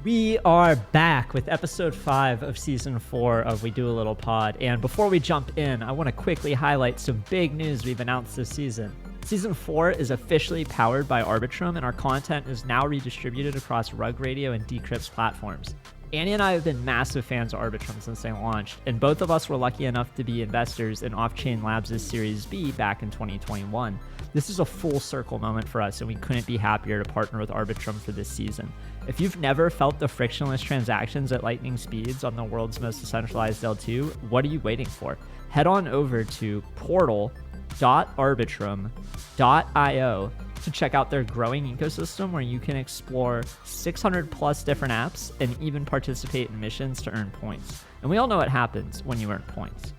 We are back with episode 5 of season 4 of We Do a Little Pod. And before we jump in, I want to quickly highlight some big news we've announced this season. Season 4 is officially powered by Arbitrum, and our content is now redistributed across Rug Radio and Decrypt's platforms. Annie and I have been massive fans of Arbitrum since they launched, and both of us were lucky enough to be investors in Off-Chain Labs' Series B back in 2021. This is a full circle moment for us, and we couldn't be happier to partner with Arbitrum for this season. If you've never felt the frictionless transactions at lightning speeds on the world's most decentralized L2, what are you waiting for? Head on over to portal.arbitrum.io to check out their growing ecosystem where you can explore 600 plus different apps and even participate in missions to earn points. And we all know what happens when you earn points.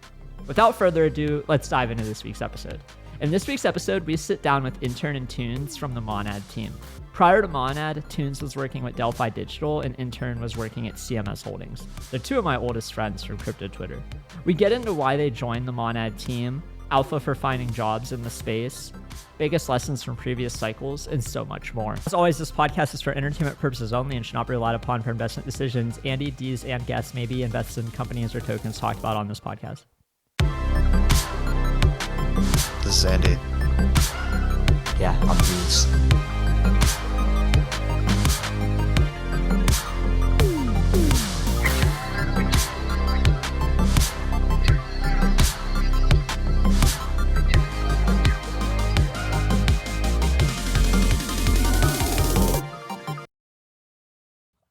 Without further ado, let's dive into this week's episode. In this week's episode, we sit down with Intern and Tunez from the Monad team. Prior to Monad, Tunez was working with Delphi Digital and Intern was working at CMSHoldings. They're two of my oldest friends from crypto Twitter. We get into why they joined the Monad team, alpha for finding jobs in the space, biggest lessons from previous cycles, and so much more. As always, this podcast is for entertainment purposes only and should not be relied upon for investment decisions. Andy, Dees, and guests may be invested in companies or tokens talked about on this podcast. This is Andy. Yeah, I'm Dees.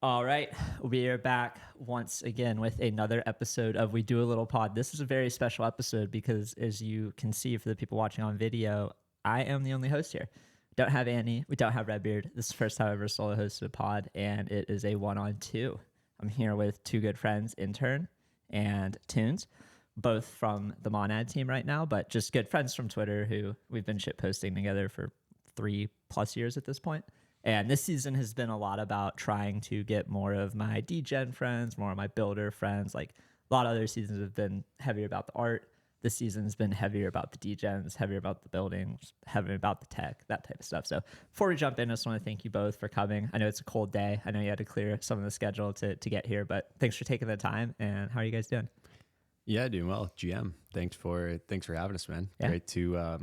All right, we are back once again with another episode of We Do a Little Pod. This is a very special episode because, as you can see for the people watching on video, I am the only host here. Don't have Annie, we don't have Redbeard. This is the first time I've ever solo hosted a pod, and it is a 1-on-2. I'm here with two good friends, Intern and Tunez, both from the Monad team right now, but just good friends from Twitter who we've been shitposting together for 3+ years at this point. And this season has been a lot about trying to get more of my degen friends, more of my builder friends. Like a lot of other seasons have been heavier about the art. This season's been heavier about the degens, heavier about the building, heavier about the tech, that type of stuff. So before we jump in, I just want to thank you both for coming. I know it's a cold day. I know you had to clear some of the schedule to get here, but thanks for taking the time. And how are you guys doing? Yeah, doing well. GM, thanks for having us, man. Yeah. Great to, I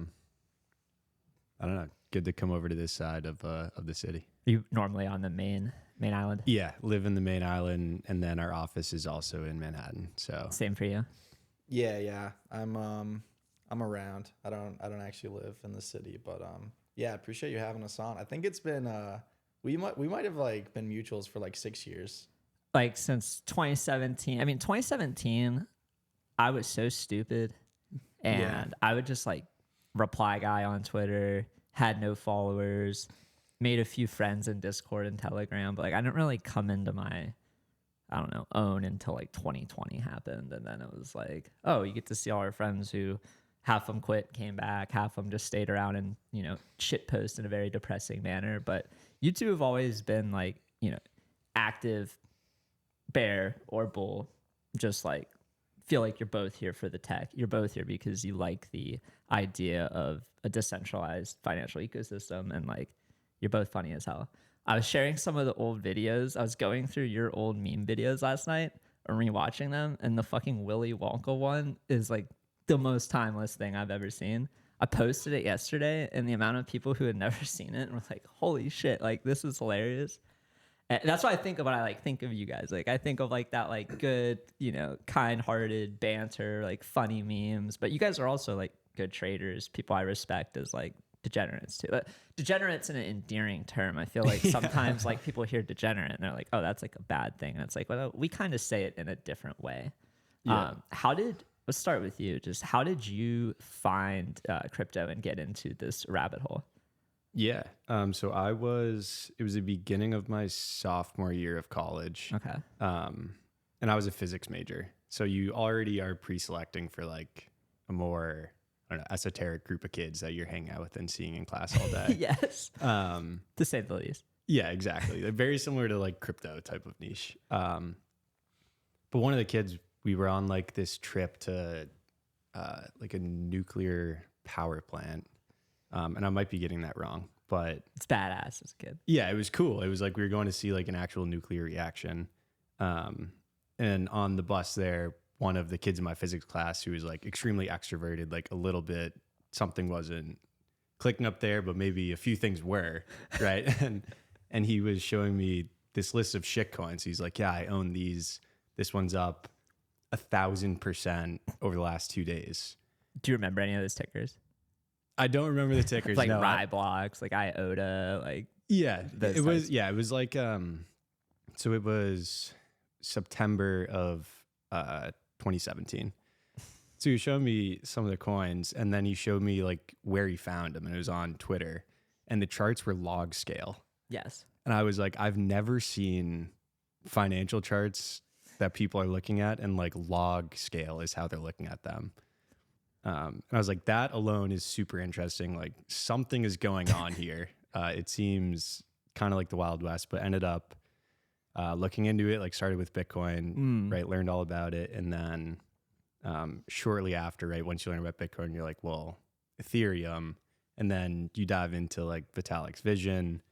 don't know, good to come over to this side of the city. Are you normally on the main island? Yeah, live in the main island, and then our office is also in Manhattan. So Same for you. Yeah. I'm around. I don't actually live in the city, but yeah, I appreciate you having us on. I think it's been we might have like been mutuals for like 6 years. Like since 2017. I mean, 2017, I was so stupid, and I would just like reply guy on Twitter, had no followers, made a few friends in Discord and Telegram, but like I didn't really come into my, I don't know, own until like 2020 happened. And then it was like, oh, you get to see all our friends who half of them quit, came back, half of them just stayed around and, you know, shitpost in a very depressing manner. But you two have always been like, you know, active, bear or bull, just like feel like you're both here for the tech. You're both here because you like the idea of a decentralized financial ecosystem, and like you're both funny as hell. I was sharing some of the old videos. I was going through your old meme videos last night and rewatching them, and the fucking Willy Wonka one is like the most timeless thing I've ever seen. I posted it yesterday, and the amount of people who had never seen it were like, holy shit, like this is hilarious. And that's what I think of when I like think of you guys. Like I think of like that like good, you know, kind-hearted banter, like funny memes. But you guys are also like good traders, people I respect as like degenerates too. But degenerates in an endearing term. I feel like sometimes like people hear degenerate and they're like, oh, that's like a bad thing. And it's like, well, we kind of say it in a different way. Yeah. Let's start with you. Just how did you find crypto and get into this rabbit hole? Yeah. So it was the beginning of my sophomore year of college. Okay. And I was a physics major. So you already are pre-selecting for like a more, I don't know, esoteric group of kids that you're hanging out with and seeing in class all day. Yes. To say the least. Yeah, exactly. They're very similar to like crypto type of niche. But one of the kids, we were on like this trip to like a nuclear power plant. And I might be getting that wrong, but It's badass as a kid. yeah, it was cool. It was like we were going to see like an actual nuclear reaction. And on the bus there, one of the kids in my physics class who was like extremely extroverted, like a little bit, something wasn't clicking up there, but maybe a few things were, right? And he was showing me this list of shit coins. He's like, yeah, I own these. This one's up 1,000% over the last 2 days. Do you remember any of those tickers? I don't remember the tickers. Like no, Ryblox, like IOTA, like yeah, those it was. types. Yeah, it was like so it was September of 2017. So he showed me some of the coins, and then he showed me like where he found them, and it was on Twitter, and the charts were log scale. yes. And I was like, I've never seen financial charts that people are looking at, and like log scale is how they're looking at them. And I was like, that alone is super interesting. Like something is going on here. It seems kind of like the Wild West, but ended up looking into it, like started with Bitcoin, right? Learned all about it. And then shortly after, right, once you learn about Bitcoin, you're like, well, Ethereum. And then you dive into like Vitalik's vision,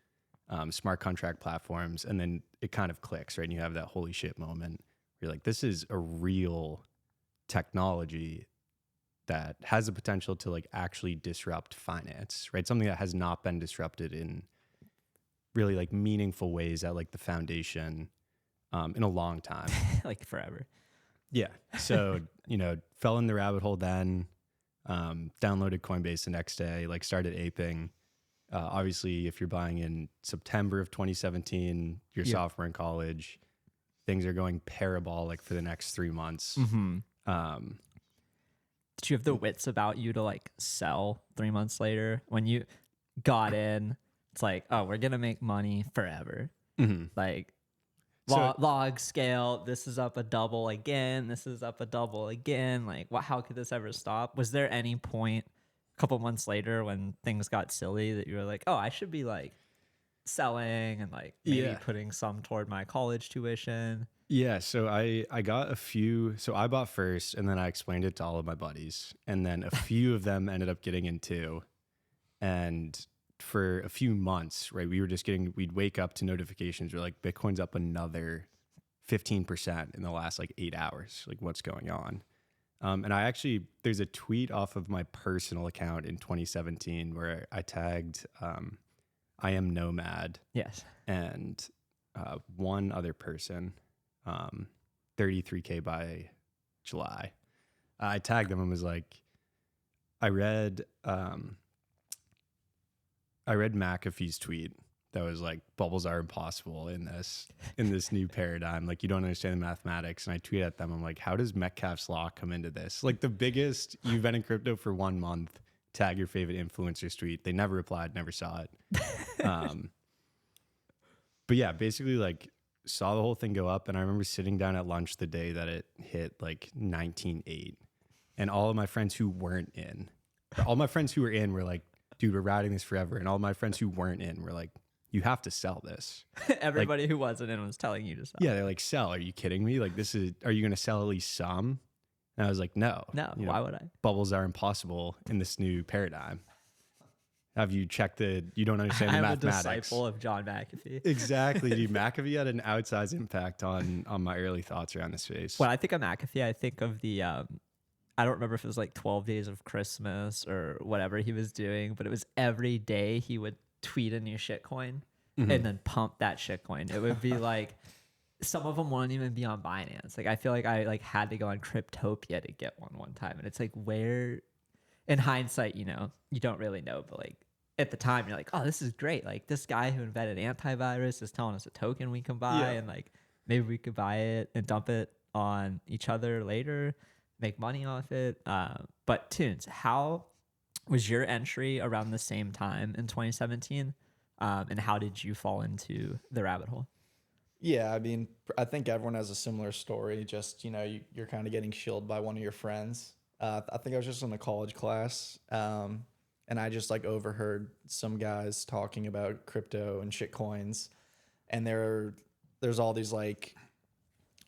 smart contract platforms. And then it kind of clicks, right? And you have that holy shit moment. You're like, this is a real technology that has the potential to like actually disrupt finance, right? Something that has not been disrupted in really like meaningful ways at like the foundation in a long time. Like forever. Yeah. So, fell in the rabbit hole then, downloaded Coinbase the next day, like started aping. Obviously, if you're buying in September of 2017, you're sophomore in college, things are going parabolic for the next 3 months. Did you have the wits about you to like sell 3 months later when you got in? It's like, oh, we're gonna make money forever. Like log scale. This is up a double again. This is up a double again. Like, how could this ever stop? Was there any point a couple months later when things got silly that you were like, oh, I should be like selling and like maybe putting some toward my college tuition? Yeah, so I got a few. So I bought first, and then I explained it to all of my buddies, and then a few of them ended up getting in too. And for a few months, right, we'd wake up to notifications. We're like, Bitcoin's up another 15% in the last like 8 hours. Like, what's going on? And there's a tweet off of my personal account in 2017 where I tagged I am Nomad. Yes. And one other person. 33K by July. I tagged them and was like, I read McAfee's tweet that was like, bubbles are impossible in this new paradigm. Like, you don't understand the mathematics. And I tweeted at them, I'm like, how does Metcalfe's law come into this? Like, the biggest, you've been in crypto for 1 month, tag your favorite influencer's tweet. They never replied, never saw it. But yeah, basically like saw the whole thing go up. And I remember sitting down at lunch the day that it hit like 19.8. And all of my friends who weren't in, all my friends who were in were like, dude, we're riding this forever. And all my friends who weren't in were like, you have to sell this. Everybody who wasn't in was telling you to sell. Yeah, they're like, sell. Are you kidding me? Like, are you going to sell at least some? And I was like, no. No, why would I? Bubbles are impossible in this new paradigm. Have you checked you don't understand the mathematics. I'm a disciple of John McAfee. Exactly, dude. McAfee had an outsized impact on my early thoughts around this space. When I think of McAfee, I think of the, I don't remember if it was like 12 Days of Christmas or whatever he was doing, but it was every day he would tweet a new shitcoin and then pump that shitcoin. It would be like, some of them won't even be on Binance. Like, I feel like I like had to go on Cryptopia to get one time. And it's like, where, in hindsight, you don't really know, but like at the time you're like, oh, this is great. Like, this guy who invented antivirus is telling us a token we can buy, and like maybe we could buy it and dump it on each other later, make money off it. But Tunez, how was your entry around the same time in 2017? And how did you fall into the rabbit hole? Yeah, I mean, I think everyone has a similar story. Just, you're kind of getting shilled by one of your friends. I think I was just in a college class, and I just like overheard some guys talking about crypto and shit coins. And there's all these like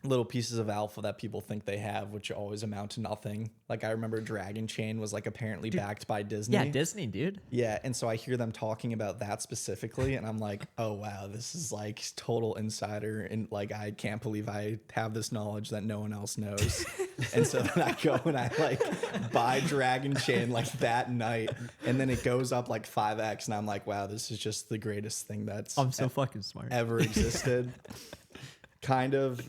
little pieces of alpha that people think they have, which always amount to nothing. Like I remember Dragon Chain was like apparently backed by Disney. Yeah, Disney, dude. Yeah, and so I hear them talking about that specifically, and I'm like, oh wow, this is like total insider, and like I can't believe I have this knowledge that no one else knows. And so then I go and I like buy Dragon Chain like that night, and then it goes up like 5x, and I'm like, wow, this is just the greatest thing that's I'm so fucking smart. ever existed. Kind of.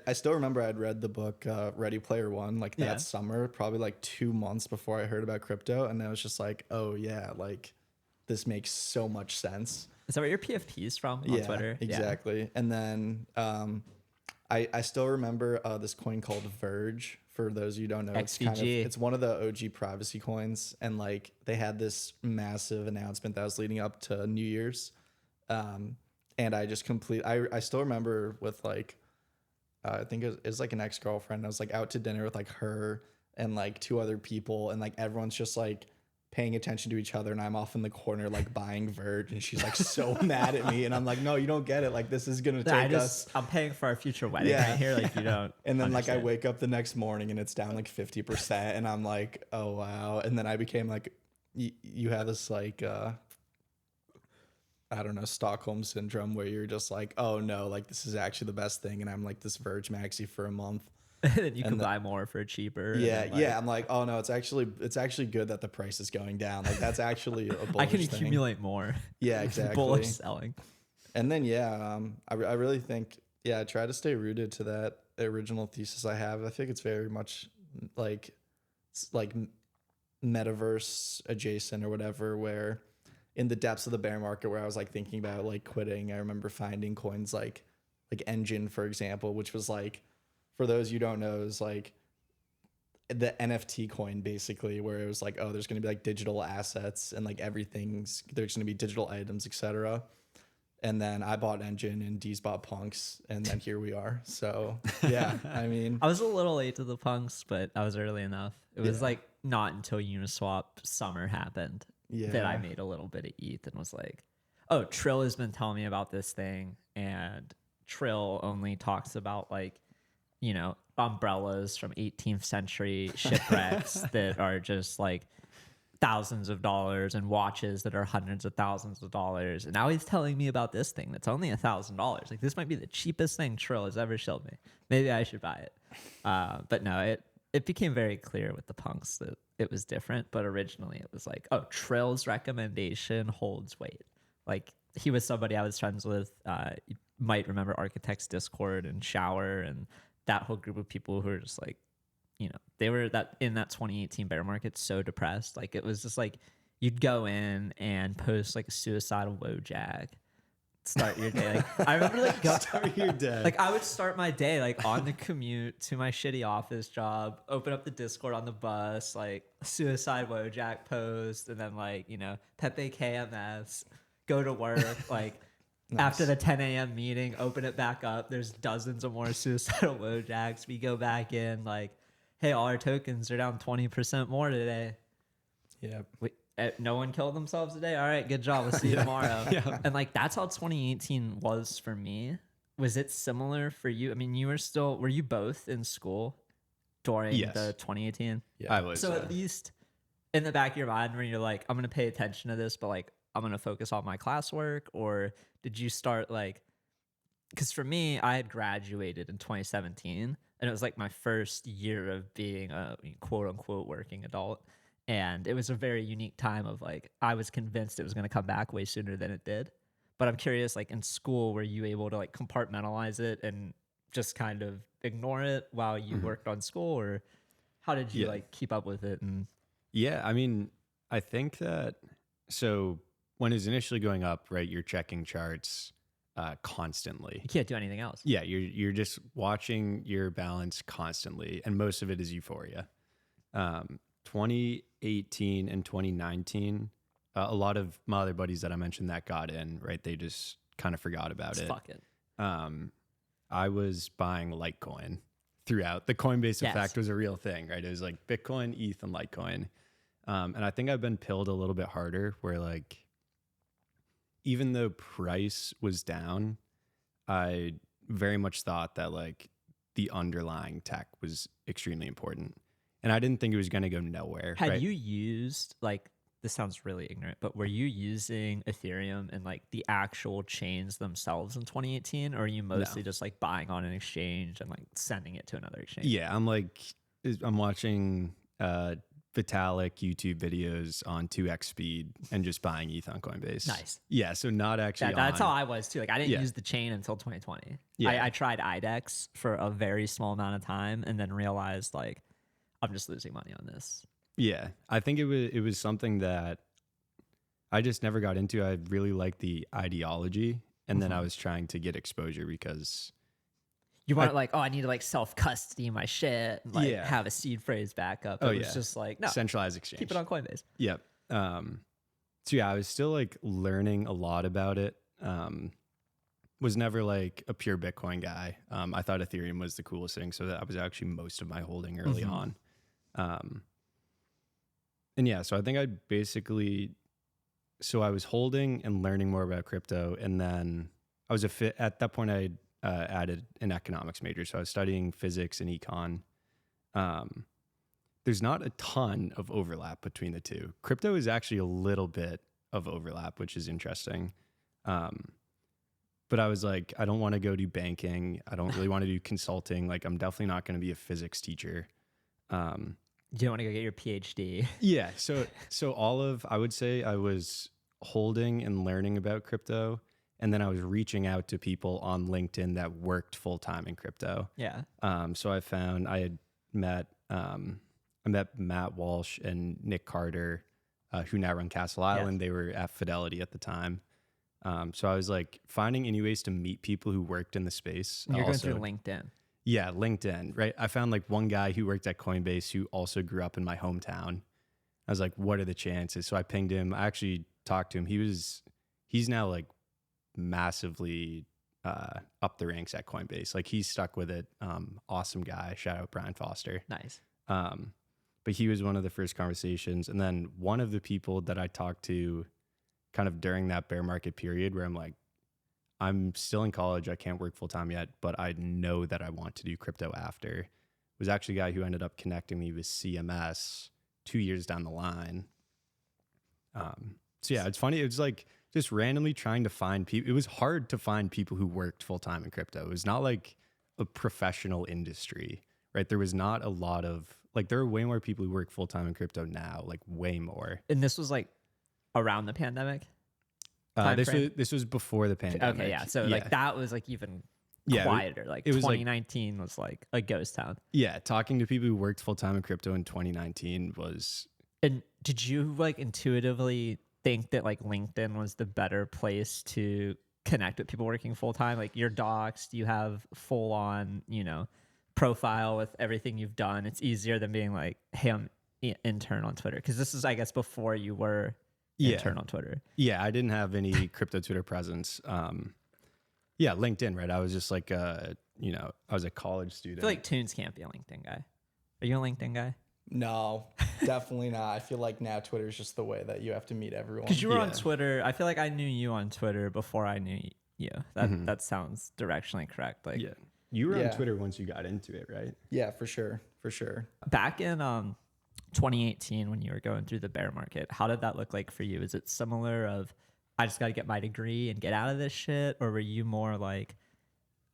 I still remember I'd read the book Ready Player One like that summer, probably like 2 months before I heard about crypto, and I was just like, oh yeah, like this makes so much sense. Is that where your PFP's from on Twitter? Exactly. Yeah. And then I still remember this coin called Verge. For those of you who don't know, XVG. It's one of the OG privacy coins, and like they had this massive announcement that was leading up to New Year's. And I just I still remember with like, I think it was like an ex-girlfriend. I was like out to dinner with like her and like 2 other people, and like everyone's just like paying attention to each other, and I'm off in the corner like buying Verge, and she's like so mad at me, and I'm like, no, you don't get it. Like this is gonna take us. I'm paying for our future wedding right here. Like you don't. And then understand. like I wake up the next morning and it's down like 50%, and I'm like, oh wow. And then I became like, you have this like. I don't know, Stockholm syndrome, where you're just like, oh no, like this is actually the best thing, and I'm like this Verge maxi for a month. And then you can buy more for cheaper. Yeah, yeah. I'm like, oh no, it's actually good that the price is going down. Like that's actually a bullish I can thing. accumulate more. Yeah, exactly. Bullish selling. And then I really think I try to stay rooted to that original thesis I have. I think it's very much like metaverse adjacent or whatever, where in the depths of the bear market where I was like thinking about like quitting, I remember finding coins like Engine, for example, which was like, for those you don't know, is like the NFT coin basically, where it was like, oh, there's going to be like digital assets and like there's going to be digital items, etc. And then I bought Engine and D's bought Punks, and then here we are. So yeah, I mean, I was a little late to the Punks, but I was early enough. It was like not until Uniswap summer happened that I made a little bit of ETH and was like, oh, Trill has been telling me about this thing, and Trill only talks about like, you know, umbrellas from 18th century shipwrecks that are just like thousands of dollars, and watches that are hundreds of thousands of dollars. And now he's telling me about this thing that's only $1,000. Like this might be the cheapest thing Trill has ever showed me. Maybe I should buy it. But no, it became very clear with the Punks that it was different. But originally it was like, oh, Trill's recommendation holds weight. Like he was somebody I was friends with. You might remember Architects Discord and Shower and that whole group of people who are just like, you know, they were in that 2018 bear market so depressed. Like it was just like you'd go in and post like a suicidal Wojak, start your day. Like I remember like Start your day. like I would start my day like on the commute to my shitty office job, open up the Discord on the bus, like suicide Wojak post, and then like, you know, Pepe KMS, go to work, like nice. After the 10 a.m. meeting, open it back up. There's dozens of more suicidal Wojaks. We go back in like, hey, all our tokens are down 20% more today. Yeah. No one killed themselves today? All right, good job. We'll see you tomorrow. Yeah. And like, that's how 2018 was for me. Was it similar for you? I mean, were you both in school during the 2018? Yeah, I was. So at least in the back of your mind when you're like, I'm going to pay attention to this, but like, I'm going to focus on my classwork? Or did you start like, because for me, I had graduated in 2017, and it was like my first year of being a quote unquote working adult. And it was a very unique time of like, I was convinced it was going to come back way sooner than it did. But I'm curious, like in school, were you able to like compartmentalize it and just kind of ignore it while you worked on school? Or how did you like keep up with it? And yeah, I mean, I think that, so when it was initially going up, right, you're checking charts constantly. You can't do anything else. Yeah, you're just watching your balance constantly, and most of it is euphoria. 2018 and 2019, a lot of my other buddies that I mentioned that got in, right, they just kind of forgot about it. Fuck it. I was buying Litecoin throughout. The Coinbase effect was a real thing, right? It was like Bitcoin, ETH, and Litecoin. And I think I've been pilled a little bit harder where like, even though price was down, I very much thought that like the underlying tech was extremely important. And I didn't think it was going to go nowhere. Had right? you used like, this sounds really ignorant, but were you using Ethereum and like the actual chains themselves in 2018? Or are you mostly just like buying on an exchange and like sending it to another exchange? Yeah, I'm watching Vitalik YouTube videos on 2x speed and just buying ETH on Coinbase. Nice. Yeah, so not actually. That's how I was too. Like I didn't Yeah. use the chain until 2020. Yeah. I tried IDEX for a very small amount of time and then realized like I'm just losing money on this. Yeah, I think it was something that I just never got into. I really liked the ideology, and then I was trying to get exposure because You want like, oh, I need to like self custody my shit, and, like Yeah. have a seed phrase backup. Oh, It was yeah. just like, no, centralized exchange. keep it on Coinbase. Yep. So yeah, I was still like learning a lot about it. Was never like a pure Bitcoin guy. I thought Ethereum was the coolest thing, so that was actually most of my holding early on. And yeah, so I think I was holding and learning more about crypto, and then I was at that point I added an economics major, so I was studying physics and econ. There's not a ton of overlap between the two. Crypto is actually a little bit of overlap, which is interesting. But I was like, I don't want to go do banking. I don't really want to do consulting. Like, I'm definitely not going to be a physics teacher. You don't want to go get your PhD. Yeah. So I would say I was holding and learning about crypto. And then I was reaching out to people on LinkedIn that worked full time in crypto. Yeah. So I found I met Matt Walsh and Nick Carter, who now run Castle Island. They were at Fidelity at the time. So I was like finding any ways to meet people who worked in the space. You're going through LinkedIn. Yeah, LinkedIn, right? I found like one guy who worked at Coinbase who also grew up in my hometown. I was like, what are the chances? So I pinged him. I actually talked to him. He's now like massively up the ranks at Coinbase. Like he's stuck with it. Awesome guy. Shout out Brian Foster. Nice. But he was one of the first conversations. And then one of the people that I talked to kind of during that bear market period where I'm like, I'm still in college. I can't work full time yet, but I know that I want to do crypto after. Was actually a guy who ended up connecting me with CMS 2 years down the line. So yeah, it's funny. It was like just randomly trying to find people. It was hard to find people who worked full time in crypto. It was not like a professional industry, right? There was not a lot of like, there are way more people who work full time in crypto now, like way more. And this was like around the pandemic? This was before the pandemic. Okay, yeah. So like that was like even Yeah, quieter. Like it was like- 2019 was like a ghost town. Yeah, talking to people who worked full time in crypto in 2019 was. And did you like intuitively think that like LinkedIn was the better place to connect with people working full time? Like your docs, you have full on, profile with everything you've done. It's easier than being like, hey, I'm intern on Twitter. Because this is, I guess, before you were intern on Twitter. Yeah, I didn't have any crypto Twitter presence. Yeah, LinkedIn, right? I was just like, I was a college I student. feel like Tunez can't be a LinkedIn guy. Are you a LinkedIn guy? No, definitely not. I feel like now Twitter is just the way that you have to meet everyone. Because you were on Twitter. I feel like I knew you on Twitter before I knew you. That sounds directionally correct. Like, yeah, you were on Twitter once you got into it, right? Yeah, for sure. For sure. Back in 2018 when you were going through the bear market, how did that look like for you? Is it similar of I just got to get my degree and get out of this shit, or were you more like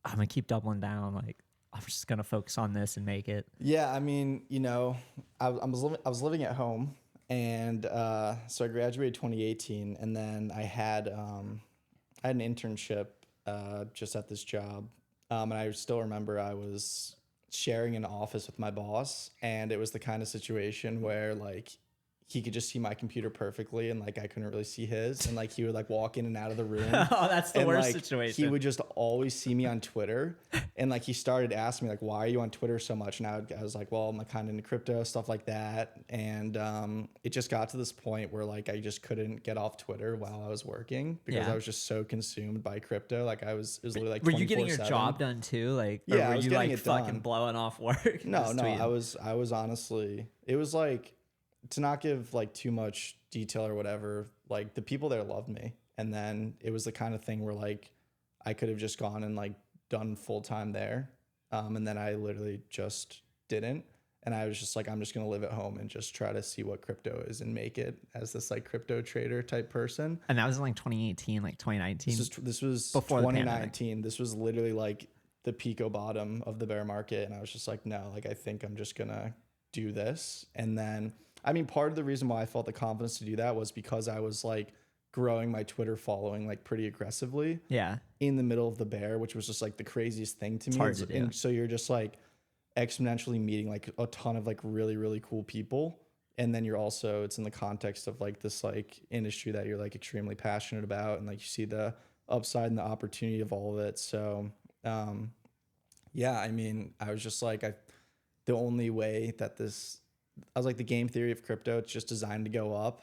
I'm gonna keep doubling down, like I'm just gonna focus on this and make it? Yeah, I mean, I was living at home, and so I graduated 2018, and then I had an internship just at this job, and I still remember I was sharing an office with my boss, and it was the kind of situation where like he could just see my computer perfectly and like I couldn't really see his, and like he would like walk in and out of the room. Oh, that's the and, worst like, situation. He would just always see me on Twitter, and like he started asking me like, why are you on Twitter so much? And I was like, well, I'm kind of into crypto stuff like that, and it just got to this point where like I just couldn't get off Twitter while I was working because I was just so consumed by crypto. Like it was literally like. Were you getting your 24/7. job done too? Like, or Yeah, I were was you getting like it fucking done. blowing off work? No, Just no, tweeting? I was honestly, it was like, to not give like too much detail or whatever, like the people there loved me. And then it was the kind of thing where like I could have just gone and like done full time there. And then I literally just didn't. And I was just like, I'm just going to live at home and just try to see what crypto is and make it as this like crypto trader type person. And that was in like 2018, like 2019. This was before 2019. This was literally like the pico bottom of the bear market. And I was just like, no, like, I think I'm just going to do this. And then, I mean, part of the reason why I felt the confidence to do that was because I was like growing my Twitter following like pretty aggressively. Yeah. In the middle of the bear, which was just like the craziest thing to me. Hard to do. And so you're just like exponentially meeting like a ton of like really, really cool people. And then you're also, it's in the context of like this like industry that you're like extremely passionate about. And like you see the upside and the opportunity of all of it. So, yeah, I mean, I was just like, the only way that I was like, the game theory of crypto, it's just designed to go up.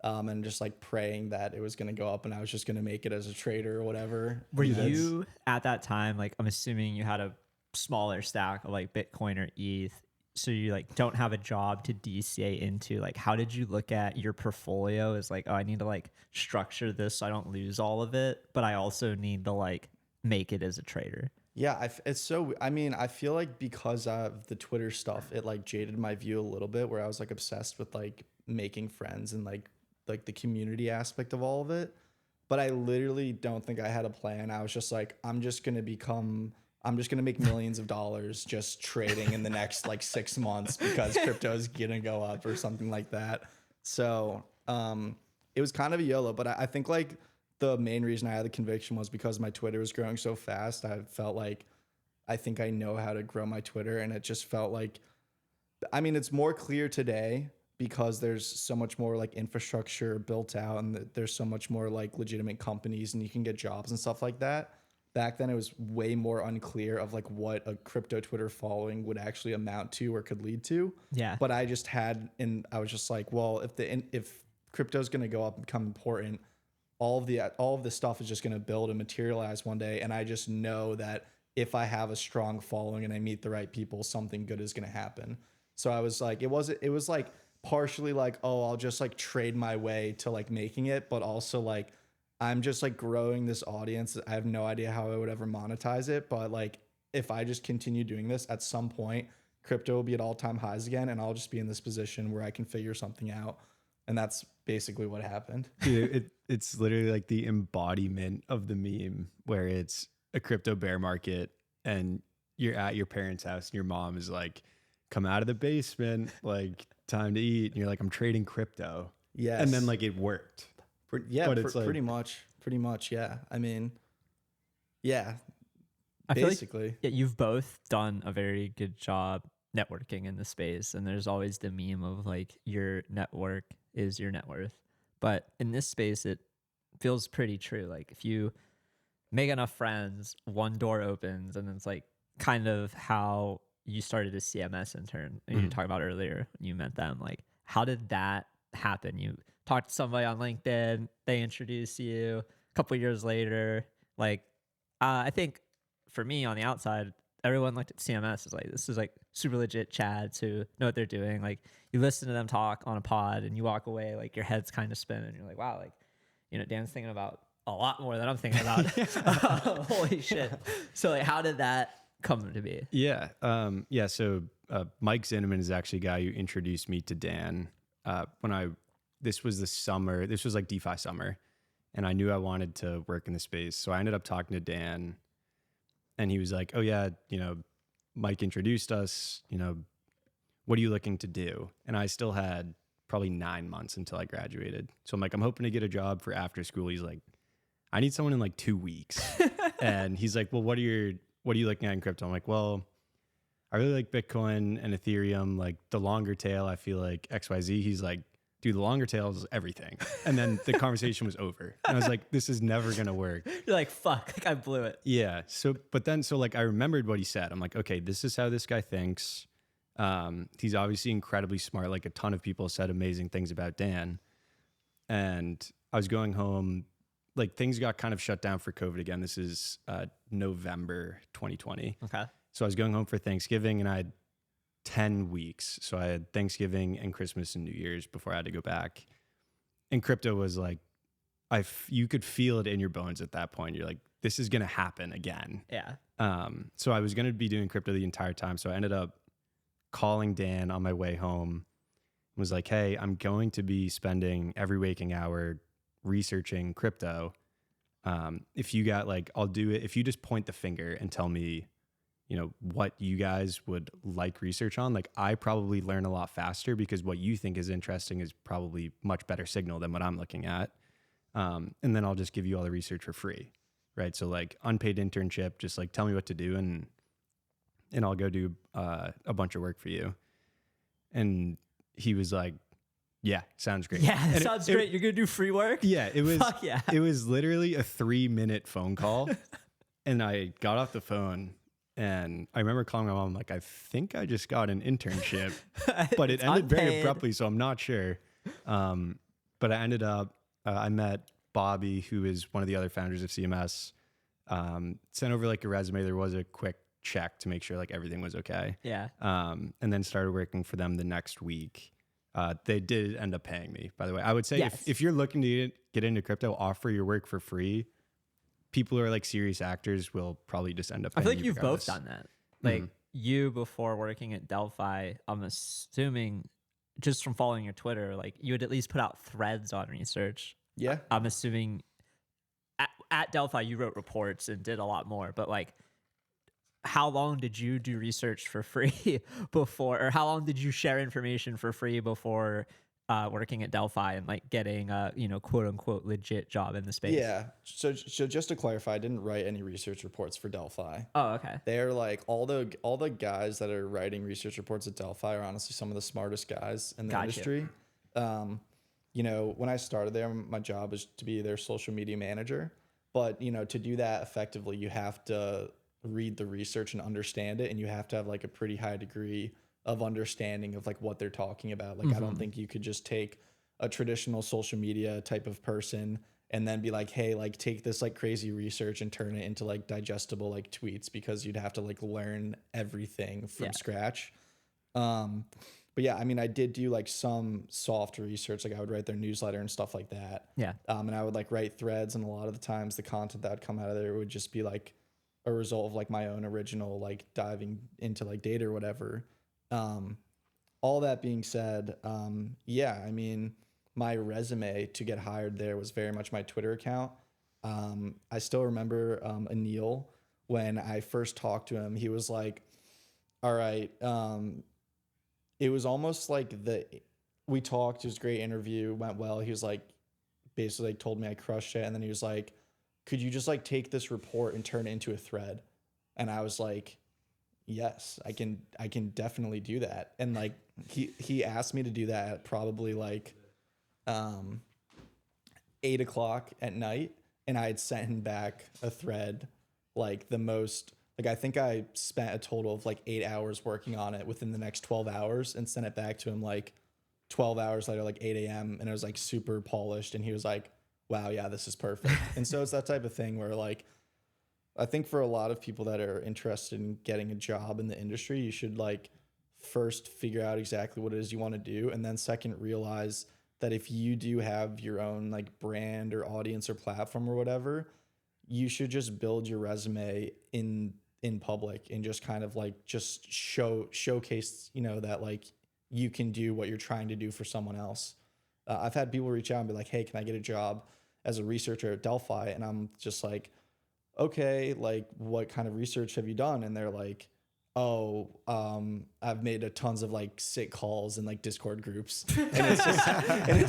And just like praying that it was going to go up and I was just going to make it as a trader or whatever. Were you at that time, like, I'm assuming you had a smaller stack of like Bitcoin or ETH, so you like don't have a job to DCA into? Like, how did you look at your portfolio as like, oh, I need to like structure this so I don't lose all of it, but I also need to like make it as a trader? Yeah, it's so, I mean, I feel like because of the Twitter stuff, it like jaded my view a little bit, where I was like obsessed with like making friends and like the community aspect of all of it. But I literally don't think I had a plan. I was just like, I'm just going to make millions of dollars just trading in the next like 6 months because crypto is going to go up or something like that. So it was kind of a YOLO, but I think like the main reason I had the conviction was because my Twitter was growing so fast. I felt like, I think I know how to grow my Twitter. And it just felt like, I mean, it's more clear today because there's so much more like infrastructure built out and there's so much more like legitimate companies and you can get jobs and stuff like that. Back then it was way more unclear of like what a crypto Twitter following would actually amount to or could lead to. Yeah. But I just had, and I was just like, well, if crypto is going to go up and become important, all of this stuff is just going to build and materialize one day. And I just know that if I have a strong following and I meet the right people, something good is going to happen. So I was like, it was like partially like, oh, I'll just like trade my way to like making it, but also like, I'm just like growing this audience. I have no idea how I would ever monetize it, but like, if I just continue doing this, at some point, crypto will be at all-time highs again, and I'll just be in this position where I can figure something out. And that's basically what happened. Dude, it's literally like the embodiment of the meme where it's a crypto bear market and you're at your parents' house and your mom is like, come out of the basement, like time to eat. And you're like, I'm trading crypto. Yes. And then like it worked. Yeah, but it's like, pretty much. Yeah. I mean, yeah, I feel basically. like, yeah, you've both done a very good job networking in the space, and there's always the meme of like your network is your net worth. But in this space, it feels pretty true. Like if you make enough friends, one door opens, and it's like kind of how you started a CMS intern and you talked about earlier. You met them. Like, how did that happen? You talked to somebody on LinkedIn, they introduce you. A couple of years later, like, I think for me on the outside, everyone looked at CMS as like, this is like super legit Chads who know what they're doing. Like, you listen to them talk on a pod and you walk away, like your head's kind of spinning. And you're like, wow, like, you know, Dan's thinking about a lot more than I'm thinking about. Holy shit. So like, how did that come to be? Yeah. So Mike Zinneman is actually a guy who introduced me to Dan this was the summer, this was like DeFi summer, and I knew I wanted to work in the space. So I ended up talking to Dan, and he was like, oh yeah, you know, Mike introduced us, you know, what are you looking to do? And I still had probably 9 months until I graduated. So I'm like, I'm hoping to get a job for after school. He's like, I need someone in like 2 weeks. And he's like, well, what are you looking at in crypto? I'm like, well, I really like Bitcoin and Ethereum, like the longer tail, I feel like XYZ. He's like, dude, the longer tail is everything. And then the conversation was over. And I was like, this is never going to work. You're like, fuck, like I blew it. Yeah. So like I remembered what he said. I'm like, okay, this is how this guy thinks. He's obviously incredibly smart. Like a ton of people said amazing things about Dan. And I was going home, like things got kind of shut down for COVID again. This is November 2020. Okay. So I was going home for Thanksgiving and I had 10 weeks. So I had Thanksgiving and Christmas and New Year's before I had to go back. And crypto was like, you could feel it in your bones at that point. You're like, this is going to happen again. Yeah. So I was going to be doing crypto the entire time. So I ended up calling Dan on my way home, was like, hey, I'm going to be spending every waking hour researching crypto. If you got like, I'll do it. If you just point the finger and tell me, you know, what you guys would like research on, like I probably learn a lot faster because what you think is interesting is probably much better signal than what I'm looking at. And then I'll just give you all the research for free. Right. So like unpaid internship, just like tell me what to do and I'll go do a bunch of work for you. And he was like, yeah, sounds great. Yeah, and sounds great. You're going to do free work? Yeah, it was. Fuck yeah. It was literally a 3-minute phone call. And I got off the phone and I remember calling my mom, like, I think I just got an internship, but it ended very abruptly. So I'm not sure. But I ended up, I met Bobby, who is one of the other founders of CMS, sent over like a resume. There was a quick check to make sure like everything was okay. Yeah. And then started working for them the next week. They did end up paying me, by the way. I would say Yes. if you're looking to get into crypto, offer your work for free. People who are like serious actors will probably just end up I paying feel like you you've regardless. both done that. Like you before working at Delphi, I'm assuming just from following your Twitter, like you would at least put out threads on research. Yeah. I'm assuming at Delphi you wrote reports and did a lot more, but like how long did you do research for free before, or how long did you share information for free before working at Delphi and like getting a, you know, quote unquote legit job in the space? Yeah. So just to clarify, I didn't write any research reports for Delphi. Oh, okay. They're like all the guys that are writing research reports at Delphi are honestly some of the smartest guys in the Gotcha. industry. You know, when I started there, my job was to be their social media manager. But, you know, to do that effectively, you have to read the research and understand it, and you have to have like a pretty high degree of understanding of like what they're talking about. Like I don't think you could just take a traditional social media type of person and then be like, hey, like take this like crazy research and turn it into like digestible like tweets, because you'd have to like learn everything from scratch. But yeah, I mean, I did do like some soft research. Like I would write their newsletter and stuff like that. Yeah. And I would like write threads, and a lot of the times the content that would come out of there would just be like a result of like my own original like diving into like data or whatever. All that being said, yeah, I mean, my resume to get hired there was very much my Twitter account. I still remember Anil, when I first talked to him, he was like, all right, it was almost like we talked, it was a great interview, went well. He was like, basically like told me I crushed it. And then he was like, could you just like take this report and turn it into a thread? And I was like, yes, I can definitely do that. And like, he asked me to do that at probably like, 8 o'clock at night. And I had sent him back a thread, like the most, like I think I spent a total of like 8 hours working on it within the next 12 hours and sent it back to him like 12 hours later, like 8 a.m. And it was like super polished. And he was like, wow, yeah, this is perfect. And so it's that type of thing where like, I think for a lot of people that are interested in getting a job in the industry, you should like first figure out exactly what it is you want to do. And then second, realize that if you do have your own like brand or audience or platform or whatever, you should just build your resume in public and just kind of like just showcase, you know, that like you can do what you're trying to do for someone else. I've had people reach out and be like, hey, can I get a job as a researcher at Delphi? And I'm just like, okay, like what kind of research have you done? And they're like, oh, I've made a tons of like sick calls and like Discord groups. And it's just, and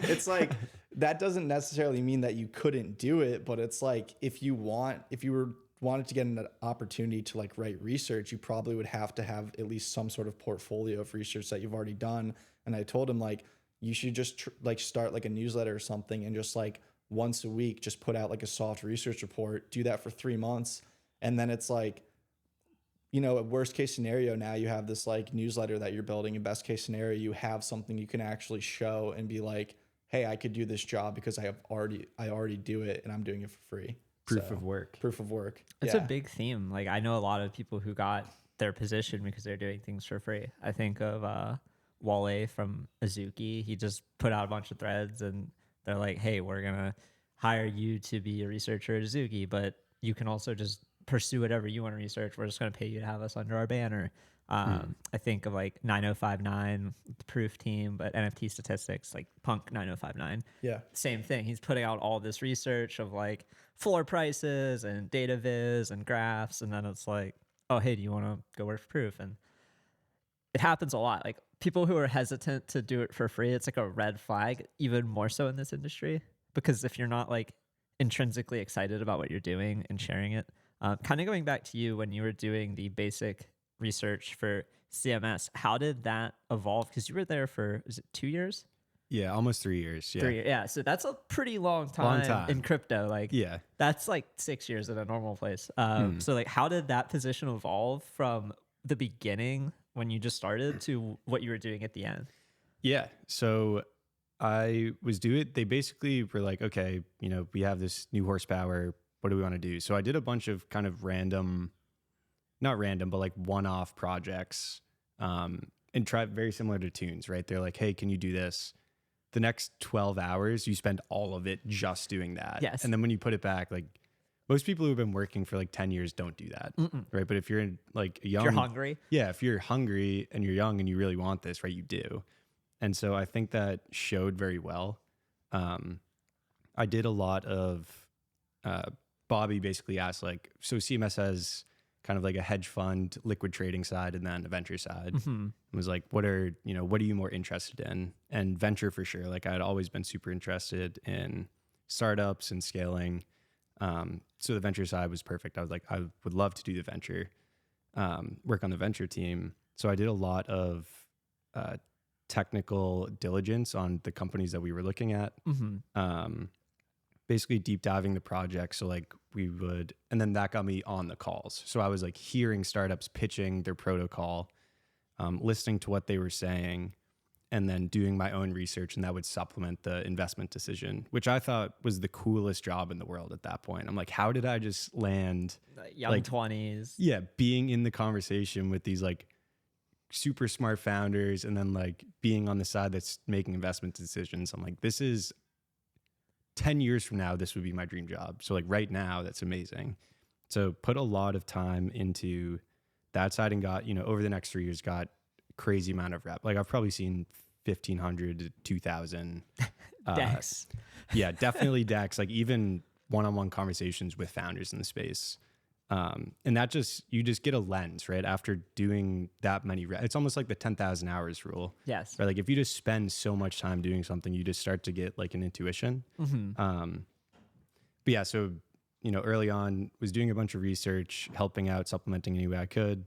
it's like, that doesn't necessarily mean that you couldn't do it, but it's like, if you wanted to get an opportunity to like write research, you probably would have to have at least some sort of portfolio of research that you've already done. And I told him like, you should just like start like a newsletter or something, and just like once a week, just put out like a soft research report, do that for 3 months. And then it's like, you know, at worst case scenario, now you have this like newsletter that you're building. In best case scenario, you have something you can actually show and be like, hey, I could do this job because I already do it and I'm doing it for free. Proof of work. Proof of work. It's a big theme. Like I know a lot of people who got their position because they're doing things for free. I think of Wale from Azuki. He just put out a bunch of threads and they're like, hey, we're going to hire you to be a researcher at Azuki, but you can also just pursue whatever you want to research. We're just going to pay you to have us under our banner. I think of like 9059, the proof team, but NFT statistics, like Punk 9059. Yeah. Same thing. He's putting out all this research of like floor prices and data viz and graphs. And then it's like, oh, hey, do you want to go work for proof? And it happens a lot. Like people who are hesitant to do it for free, it's like a red flag, even more so in this industry. Because if you're not like intrinsically excited about what you're doing and sharing it, kind of going back to you when you were doing the basic research for CMS, how did that evolve? Because you were there for, is it 2 years? Yeah, almost 3 years. Yeah. 3 years. Yeah. So that's a pretty long time in crypto. Like, yeah, that's like 6 years in a normal place. So like, how did that position evolve from the beginning when you just started to what you were doing at the end? Yeah. So I was they basically were like, okay, you know, we have this new horsepower. What do we want to do? So I did a bunch of kind of not random, but like one-off projects, and try very similar to Tunes, right? They're like, hey, can you do this? The next 12 hours, you spend all of it just doing that. Yes. And then when you put it back, like most people who've been working for like 10 years don't do that, right? But if you're like young, if you're hungry. Yeah, if you're hungry and you're young and you really want this, right, you do. And so I think that showed very well. I did a lot of, Bobby basically asked like, so CMS has kind of like a hedge fund, liquid trading side, and then a venture side. And was like, what are you more interested in? And venture for sure. Like I had always been super interested in startups and scaling. So the venture side was perfect. I was like, I would love to do the venture, work on the venture team. So I did a lot of technical diligence on the companies that we were looking at. Basically deep diving the project. So like and then that got me on the calls. So I was like hearing startups pitching their protocol, listening to what they were saying, and then doing my own research, and that would supplement the investment decision, which I thought was the coolest job in the world at that point. I'm like, how did I just land Young like 20s? Yeah, being in the conversation with these like super smart founders, and then like being on the side that's making investment decisions. I'm like, this is 10 years from now, this would be my dream job. So like right now, that's amazing. So put a lot of time into that side and got, over the next 3 years, got crazy amount of rep. Like I've probably seen 1,500 to 2,000 decks. Yeah, definitely decks. Like even one-on-one conversations with founders in the space. And that you just get a lens, right? After doing that many, it's almost like the 10,000 hours rule. Yes. Right? Like if you just spend so much time doing something, you just start to get like an intuition. But yeah, so, early on was doing a bunch of research, helping out, supplementing any way I could.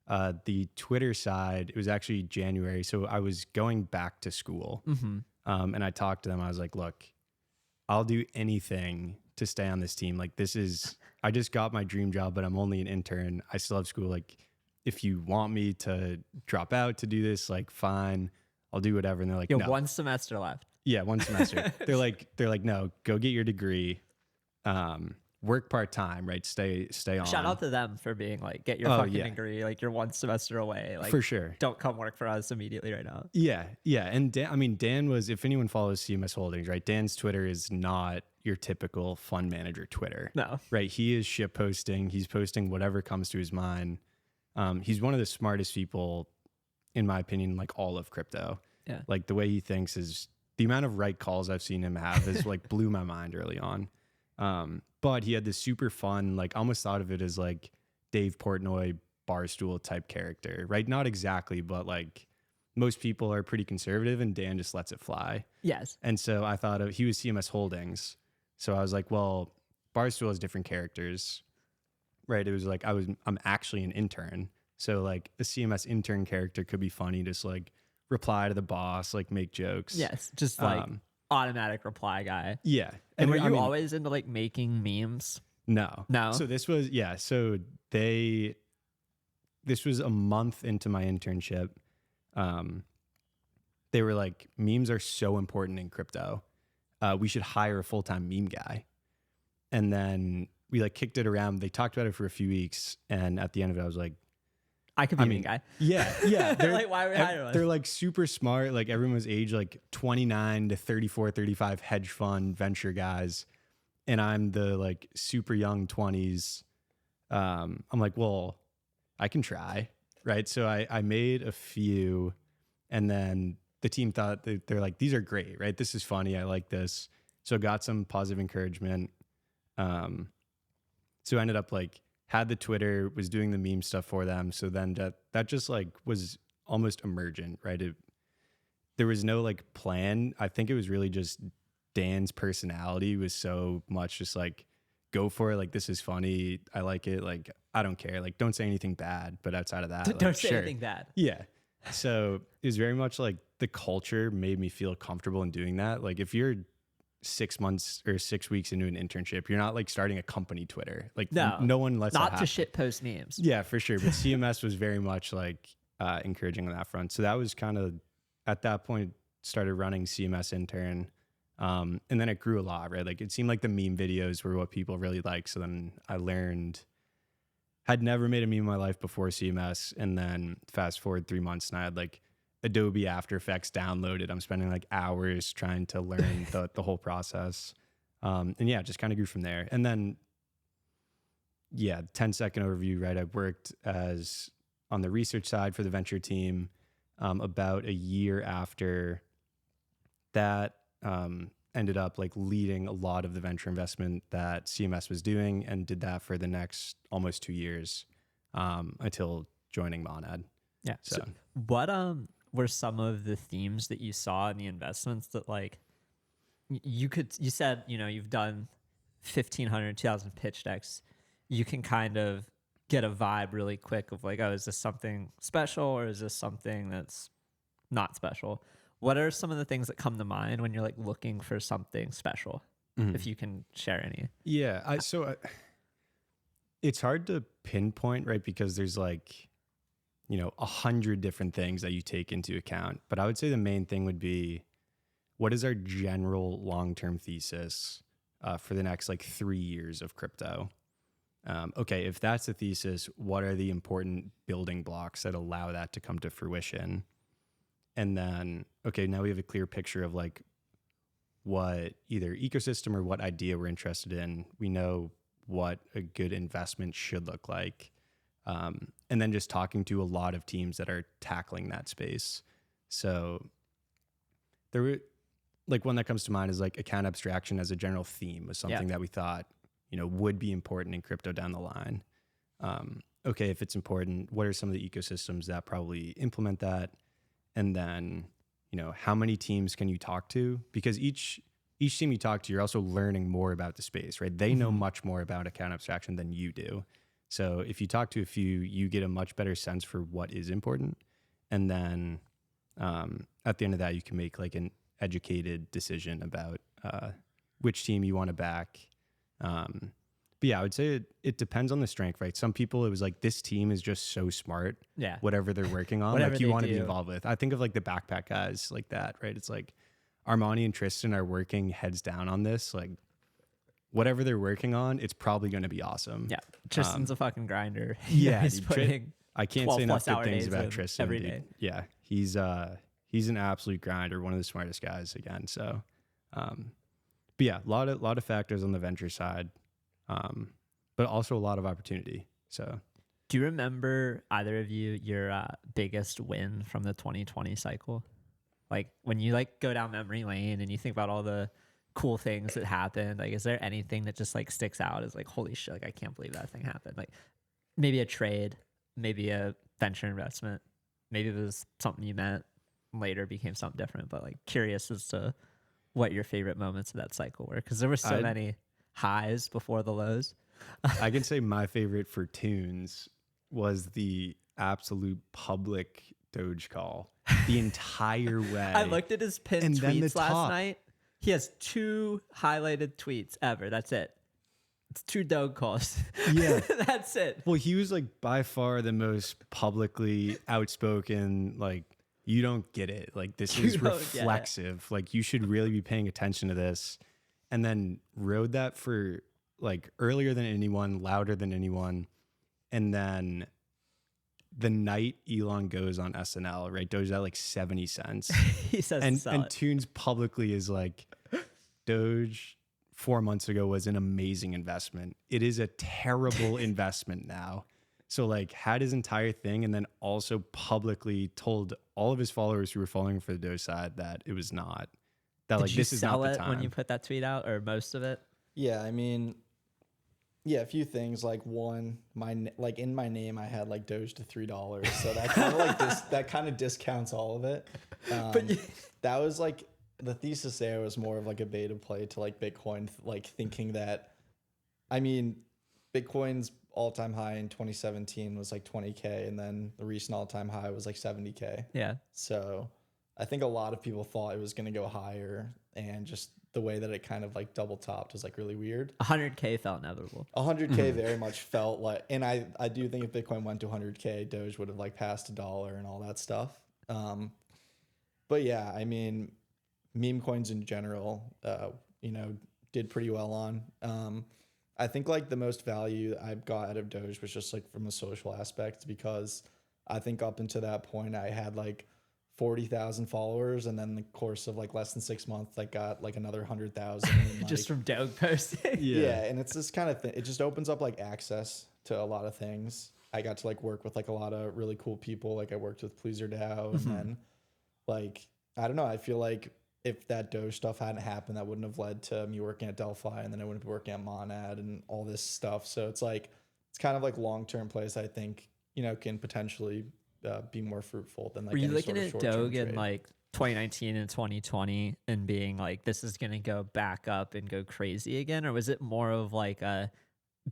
The Twitter side, it was actually January. So I was going back to school. And I talked to them. I was like, look, I'll do anything to stay on this team. Like I just got my dream job, but I'm only an intern. I still have school. Like if you want me to drop out to do this, like fine, I'll do whatever. And they're like, no. 1 semester left. Yeah, 1 semester. They're like, no, go get your degree. Work part-time, right? Stay on. Shout out to them for being like, get your fucking degree. Like you're 1 semester away. Like for sure. Don't come work for us immediately right now. Yeah. Yeah. And Dan was, if anyone follows CMSHoldings, right? Dan's Twitter is not your typical fund manager Twitter. No. Right. He is shit posting. He's posting whatever comes to his mind. He's one of the smartest people, in my opinion, like all of crypto. Yeah. Like the way he thinks is the amount of right calls I've seen him have is like blew my mind early on. But he had this super fun, like almost thought of it as like Dave Portnoy Barstool type character, right? Not exactly, but like most people are pretty conservative and Dan just lets it fly. Yes. And so I thought he was CMSHoldings. So I was like, well, Barstool has different characters, right? It was like, I'm actually an intern. So like a CMS intern character could be funny, just like reply to the boss, like make jokes. Yes. Just like automatic reply guy. Yeah. And were you always into like making memes? No. So this was, this was a month into my internship. They were like, memes are so important in crypto. We should hire a full-time meme guy. And then we like kicked it around. They talked about it for a few weeks. And at the end of it, I was like, I could be a meme guy. Yeah. They're like, why are we hiring us? They're like super smart. Like everyone was age like 29 to 34, 35 hedge fund venture guys. and I'm the like super young 20s. I'm like, well, I can try, right? So I made a few, and then the team thought they're like, these are great, right? This is funny. I like this. So got some positive encouragement. So I ended up like had the Twitter, was doing the meme stuff for them. So then that just like was almost emergent, right? There was no like plan. I think it was really just Dan's personality was so much just like, go for it. Like, this is funny. I like it. Like, I don't care. Like, don't say anything bad. But outside of that, like, Don't say sure. anything bad. Yeah. So it was very much like the culture made me feel comfortable in doing that. Like, if you're 6 months or 6 weeks into an internship, you're not like starting a company Twitter. Like, no one lets that Not happen. to shit post memes. Yeah, for sure. But CMS was very much like encouraging on that front. So that was kind of, at that point, started running CMS Intern. And then it grew a lot, right? Like, it seemed like the meme videos were what people really liked. So then I learned, had never made a meme in my life before CMS. And then fast forward 3 months and I had like Adobe After Effects downloaded. I'm spending like hours trying to learn the whole process. And yeah, it just kind of grew from there. And then, yeah, 10-second overview, right? I worked as on the research side for the venture team. About a year after that, ended up like leading a lot of the venture investment that CMS was doing, and did that for the next almost 2 years, until joining Monad. Yeah. So what were some of the themes that you saw in the investments that like you said, you know, you've done 1,500, 2,000 pitch decks. You can kind of get a vibe really quick of like, oh, is this something special or is this something that's not special? What are some of the things that come to mind when you're like looking for something special? If you can share any. Yeah. It's hard to pinpoint, right? Because there's like, 100 different things that you take into account. But I would say the main thing would be, what is our general long-term thesis for the next like 3 years of crypto? Okay, if that's the thesis, what are the important building blocks that allow that to come to fruition? And then, okay, now we have a clear picture of like what either ecosystem or what idea we're interested in. We know what a good investment should look like. And then just talking to a lot of teams that are tackling that space. So there were like one that comes to mind is like account abstraction as a general theme was something that we thought, would be important in crypto down the line. Okay, if it's important, what are some of the ecosystems that probably implement that? And then, how many teams can you talk to? Because each team you talk to, you're also learning more about the space, right? They know much more about account abstraction than you do. So if you talk to a few, you get a much better sense for what is important. And then at the end of that, you can make like an educated decision about which team you want to back. But yeah, I would say it depends on the strength, right? Some people, it was like, this team is just so smart. Yeah. Whatever they're working on, Whatever like you they want to be do. involved with. I think of like the backpack guys like that, right? It's like Armani and Tristan are working heads down on this. Like whatever they're working on, it's probably going to be awesome. Yeah. Tristan's a fucking grinder. Yeah, He's dude, putting I can't 12 say enough plus good hour things days about in Tristan. every Dude. day. Yeah, he's an absolute grinder, one of the smartest guys again. So, but yeah, a lot of factors on the venture side, but also a lot of opportunity. So, do you remember, either of you, your biggest win from the 2020 cycle? Like when you like go down memory lane and you think about all the cool things that happened, like is there anything that just like sticks out as like, holy shit, like I can't believe that thing happened? Like maybe a trade, maybe a venture investment, maybe it was something you meant later became something different, but like curious as to what your favorite moments of that cycle were, because there were so many highs before the lows. I can say my favorite for Tunes was the absolute public Doge call the entire way. I looked at his pinned And then the tweets last top. night. He has 2 highlighted tweets ever. That's it. It's 2 Doge calls. Yeah. That's it. Well, he was like by far the most publicly outspoken, like, you don't get it. Like, this You is don't get it. reflexive. Like, you should really be paying attention to this. And then rode that for like earlier than anyone, louder than anyone. And then the night Elon goes on SNL, right? Doge's at like 70 cents. He says to and sell and it. Tunes publicly is like, Doge 4 months ago was an amazing investment. It is a terrible investment now. So like had his entire thing and then also publicly told all of his followers who were following for the Doge side that it was not. That like Did you this is not sell the it time. when you put that tweet out, or most of it? Yeah, I mean, yeah, a few things. Like one, like in my name, I had like Doge to $3, so that kind of like that kind of discounts all of it. That was like the thesis there was more of like a beta play to like Bitcoin, like thinking that, I mean, Bitcoin's all-time high in 2017 was like 20K, and then the recent all-time high was like 70K. Yeah. So I think a lot of people thought it was going to go higher, and just the way that it kind of like double topped was like really weird. 100K felt inevitable. 100K very much felt like, and I do think if Bitcoin went to 100K, Doge would have like passed $1 and all that stuff. But yeah, I mean, meme coins in general, you know, did pretty well on. I think like the most value I got out of Doge was just like from a social aspect, because I think up until that point I had like 40,000 followers, and then in the course of like less than 6 months, like got like another 100,000 Just from Doge posting. yeah, and it's this kind of thing. It just opens up like access to a lot of things. I got to like work with like a lot of really cool people. Like I worked with Pleaser DAO, and then like I don't know. I feel like if that Doge stuff hadn't happened, that wouldn't have led to me working at Delphi, and then I wouldn't be working at Monad and all this stuff. So it's like it's kind of like long-term plays. I think, you know, can potentially be more fruitful than like. Were you any looking sort at of short-term Doge in trade. like 2019 and 2020 and being like, this is gonna go back up and go crazy again, or was it more of like a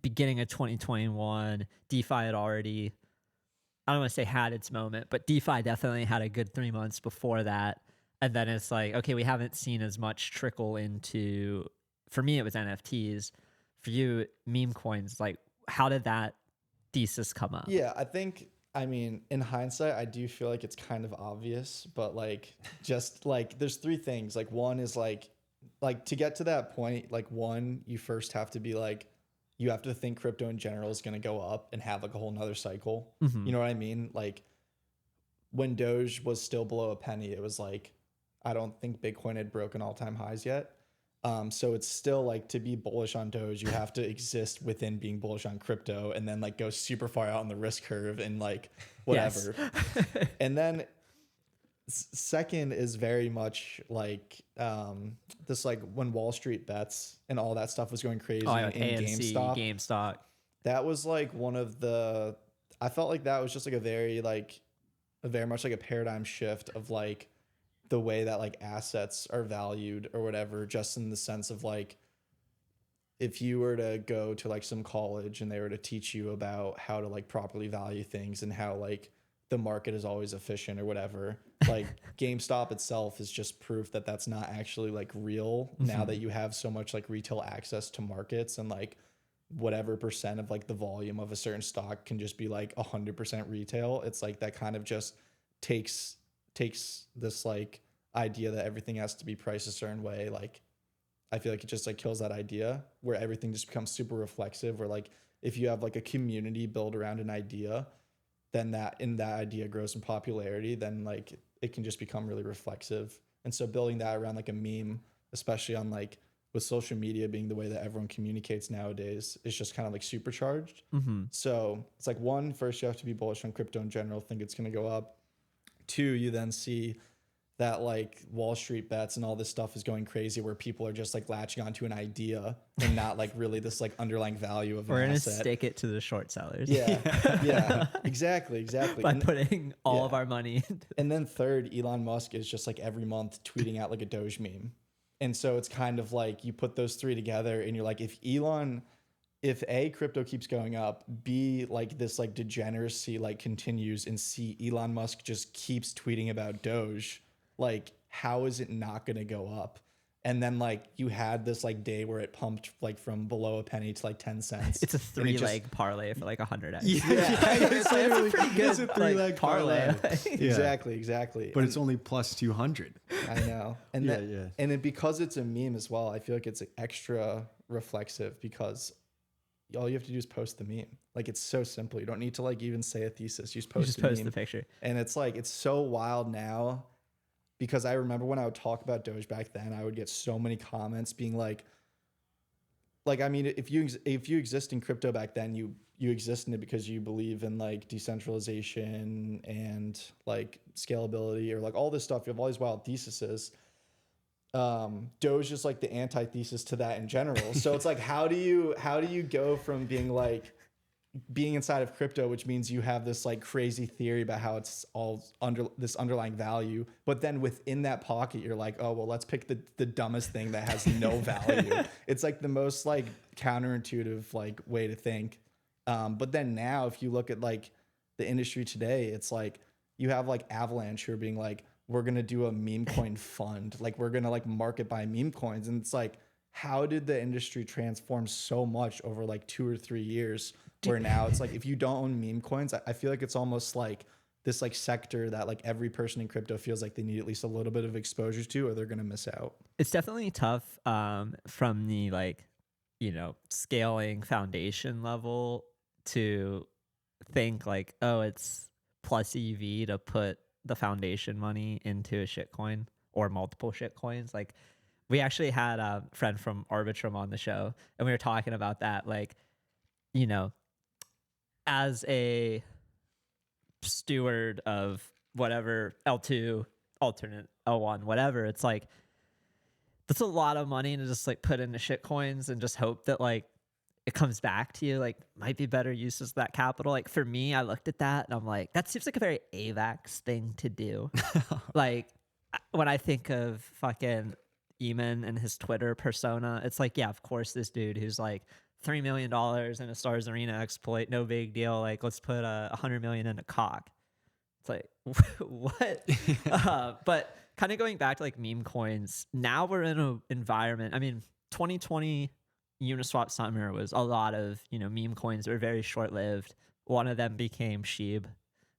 beginning of 2021? DeFi had already, I don't want to say had its moment, but DeFi definitely had a good 3 months before that. And then it's like, okay, we haven't seen as much trickle into, for me, it was NFTs. For you, meme coins. Like, how did that thesis come up? Yeah, I think, I mean, in hindsight, I do feel like it's kind of obvious, but like, just like, there's three things. Like, one is like to get to that point, like, one, you first have to be like, you have to think crypto in general is going to go up and have like a whole nother cycle. You know what I mean? Like, when Doge was still below a penny, it was like, I don't think Bitcoin had broken all-time highs yet. So it's still like, to be bullish on Doge, you have to exist within being bullish on crypto, and then like go super far out on the risk curve and like whatever. Yes. And then second is very much like this, like when Wall Street bets and all that stuff was going crazy Like in AMC, GameStop. That was like one of the, I felt like that was just like a very much like a paradigm shift of like the way that like assets are valued or whatever, just in the sense of like, if you were to go to like some college and they were to teach you about how to like properly value things and how like the market is always efficient or whatever, like GameStop itself is just proof that that's not actually like real now that you have so much like retail access to markets, and like whatever percent of like the volume of a certain stock can just be like 100% retail. It's like that kind of just takes this like idea that everything has to be priced a certain way. Like, I feel like it just like kills that idea where everything just becomes super reflexive, where like if you have like a community built around an idea, then that idea grows in popularity, then like it can just become really reflexive. And so building that around like a meme, especially on like with social media being the way that everyone communicates nowadays, is just kind of like supercharged. So it's like, one, first you have to be bullish on crypto in general, think it's going to go up. Two, you then see that like Wall Street bets and all this stuff is going crazy, where people are just like latching onto an idea and not like really this like underlying value of an We're going to asset. stick it to the short sellers. Yeah, exactly. By putting all of our money into. And then third, Elon Musk is just like every month tweeting out like a Doge meme. And so it's kind of like you put those three together and you're like, if A, crypto keeps going up, B, like this like degeneracy like continues, and C, Elon Musk just keeps tweeting about Doge, like how is it not going to go up? And then like you had this like day where it pumped like from below a penny to like 10 cents. It's a 3-leg parlay for like 100x. It's a pretty good three-leg parlay. Exactly. But it's only plus 200. I know. And and because it's a meme as well, I feel like it's extra reflexive, because all you have to do is post the meme. Like, it's so simple. You don't need to like even say a thesis. You just post the picture. And it's like, it's so wild now, because I remember when I would talk about Doge back then, I would get so many comments being like, like, I mean, if you exist in crypto back then, you exist in it because you believe in like decentralization and like scalability or like all this stuff. You have all these wild theses. Doge is like the antithesis to that in general. So it's like, how do you go from being inside of crypto, which means you have this like crazy theory about how it's all under this underlying value, but then within that pocket, you're like, oh, well, let's pick the dumbest thing that has no value. It's like the most like counterintuitive like way to think. But then now if you look at like the industry today, it's like you have like Avalanche who are being like, we're going to do a meme coin fund. Like we're going to like market buy meme coins. And it's like, how did the industry transform so much over like 2 or 3 years? Where now it's like, if you don't own meme coins, I feel like it's almost like this like sector that like every person in crypto feels like they need at least a little bit of exposure to, or they're going to miss out. It's definitely tough from the like, scaling foundation level to think like, oh, it's plus EV to put the foundation money into a shitcoin or multiple shitcoins. Like we actually had a friend from Arbitrum on the show and we were talking about that. Like, as a steward of whatever L2, alternate L1, whatever, it's like that's a lot of money to just like put into shit coins and just hope that like it comes back to you. Like might be better uses of that capital. Like for me, I looked at that and I'm like, that seems like a very AVAX thing to do. Like when I think of fucking Eamon and his Twitter persona, it's like, yeah, of course, this dude who's like $3 million in a Stars Arena exploit, no big deal. Like, let's put $100 million into cock. It's like, what? But kind of going back to like meme coins, now we're in an environment. I mean, 2020 Uniswap summer was a lot of, meme coins that were very short lived. One of them became Sheeb,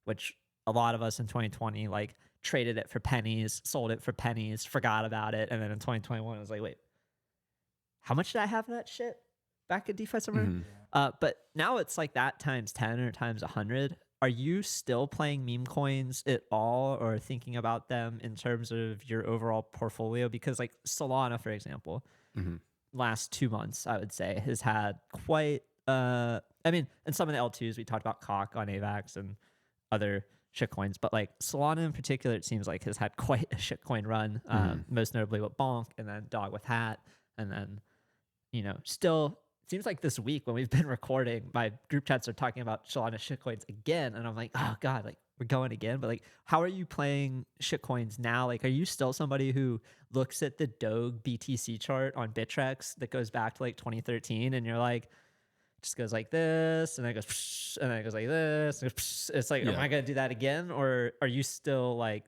which a lot of us in 2020 like traded it for pennies, sold it for pennies, forgot about it. And then in 2021, I was like, wait, how much did I have of that shit back at DeFi summer? Mm-hmm. But now it's like that times 10 or times 100. Are you still playing meme coins at all or thinking about them in terms of your overall portfolio? Because like Solana, for example, last 2 months, I would say, has had quite, and some of the L2s, we talked about Cock on AVAX and other shitcoins, but like Solana in particular, it seems like has had quite a shitcoin run, most notably with Bonk and then Dog with Hat. And then, still seems like this week when we've been recording, my group chats are talking about Solana shitcoins again. And I'm like, oh God, like we're going again. But like, how are you playing shitcoins now? Like, are you still somebody who looks at the Doge BTC chart on Bittrex that goes back to like 2013 and you're like, just goes like this, and then it goes, psh, and then it goes like this. And it goes, psh. It's like, am I gonna do that again, or are you still like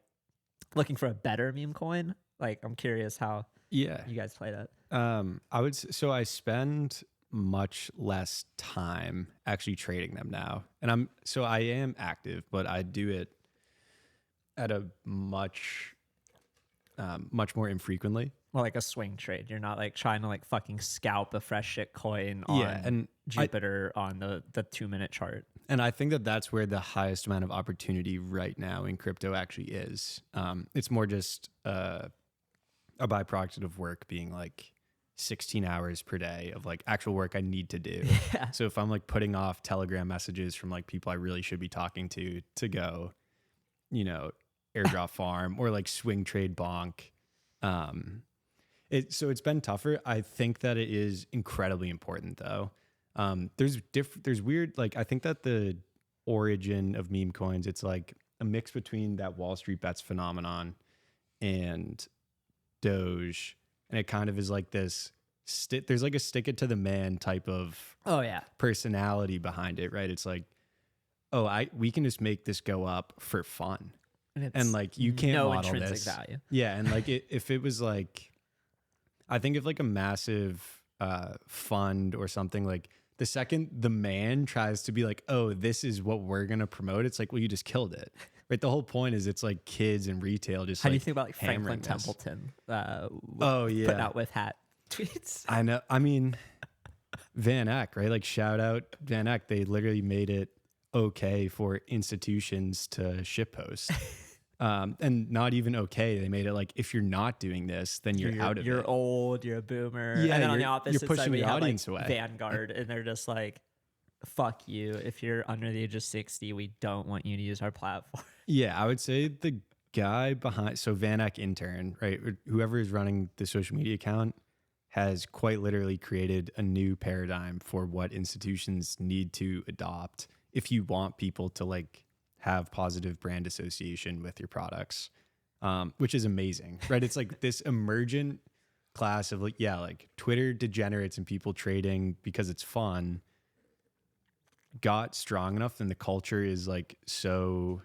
looking for a better meme coin? Like, I'm curious how you guys play that. I spend much less time actually trading them now, and I am active, but I do it at a much more infrequently. More like a swing trade. You're not like trying to like fucking scalp a fresh shit coin on and Jupiter on the 2-minute chart. And I think that that's where the highest amount of opportunity right now in crypto actually is. It's more just a byproduct of work being like 16 hours per day of like actual work I need to do. Yeah. So if I'm like putting off Telegram messages from like people I really should be talking to go, airdrop farm or like swing trade bonk. So it's been tougher. I think that it is incredibly important though. There's weird, like, I think that the origin of meme coins, it's like a mix between that Wall Street Bets phenomenon and Doge. And it kind of is like this, there's like a stick it to the man type of personality behind it, right? It's like, we can just make this go up for fun. And like, you can't no model intrinsic this. value. Yeah. And like, if it was like, I think if like a massive fund or something, like the second the man tries to be like, oh, this is what we're going to promote, it's like, well, you just killed it. Right. The whole point is it's like kids and retail just How like, do you think about like Franklin this. Templeton? Putting out with hat tweets. I know. I mean, Van Eck, right? Like shout out Van Eck. They literally made it okay for institutions to shitpost. And not even okay. They made it like, if you're not doing this, then you're out of it. You're old, you're a boomer. Yeah, and then on the you're opposite pushing side, we your have audience like away. Vanguard, and they're just like, fuck you. If you're under the age of 60, we don't want you to use our platform. Yeah, I would say the guy behind, so Vanek Intern, right? Whoever is running the social media account has quite literally created a new paradigm for what institutions need to adopt if you want people to like have positive brand association with your products, which is amazing, right? It's like this emergent class of like, yeah, like Twitter degenerates and people trading because it's fun got strong enough, and the culture is like so,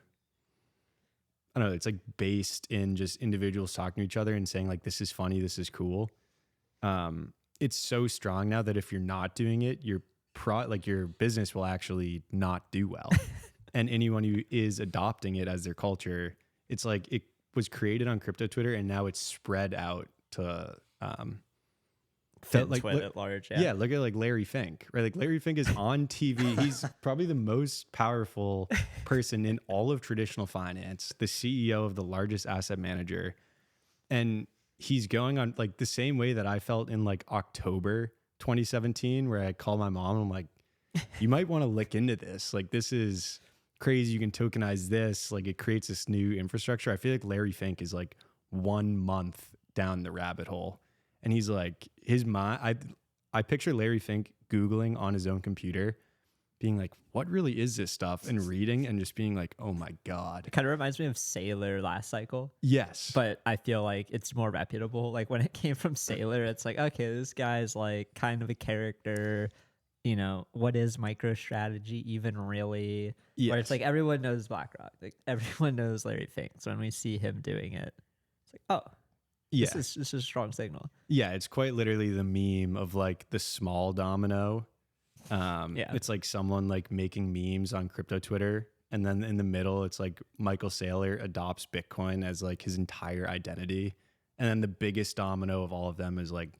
I don't know, it's like based in just individuals talking to each other and saying like, this is funny, this is cool. It's so strong now that if you're not doing it, your business will actually not do well. And anyone who is adopting it as their culture, it's like it was created on crypto Twitter and now it's spread out to Like at large. Yeah, look at like Larry Fink, right? Like Larry Fink is on TV. He's probably the most powerful person in all of traditional finance, the CEO of the largest asset manager. And he's going on like the same way that I felt in like October 2017, where I called my mom and I'm like, you might want to look into this. Like, this is crazy. You can tokenize this. Like, it creates this new infrastructure. I feel like Larry Fink is like 1 month down the rabbit hole. And he's like, his mind, I picture Larry Fink Googling on his own computer, being like, what really is this stuff? And reading and just being like, oh my God. It kind of reminds me of Sailor last cycle. Yes. But I feel like it's more reputable. Like when it came from Sailor, it's like, okay, this guy's like kind of a character. You know, what is MicroStrategy even really? Yes. Where it's like everyone knows BlackRock. Like everyone knows Larry Fink. So when we see him doing it, it's like, oh, yeah, this is a strong signal. Yeah, it's quite literally the meme of like the small domino. It's like someone like making memes on crypto Twitter, and then in the middle it's like Michael Saylor adopts Bitcoin as like his entire identity, and then the biggest domino of all of them is like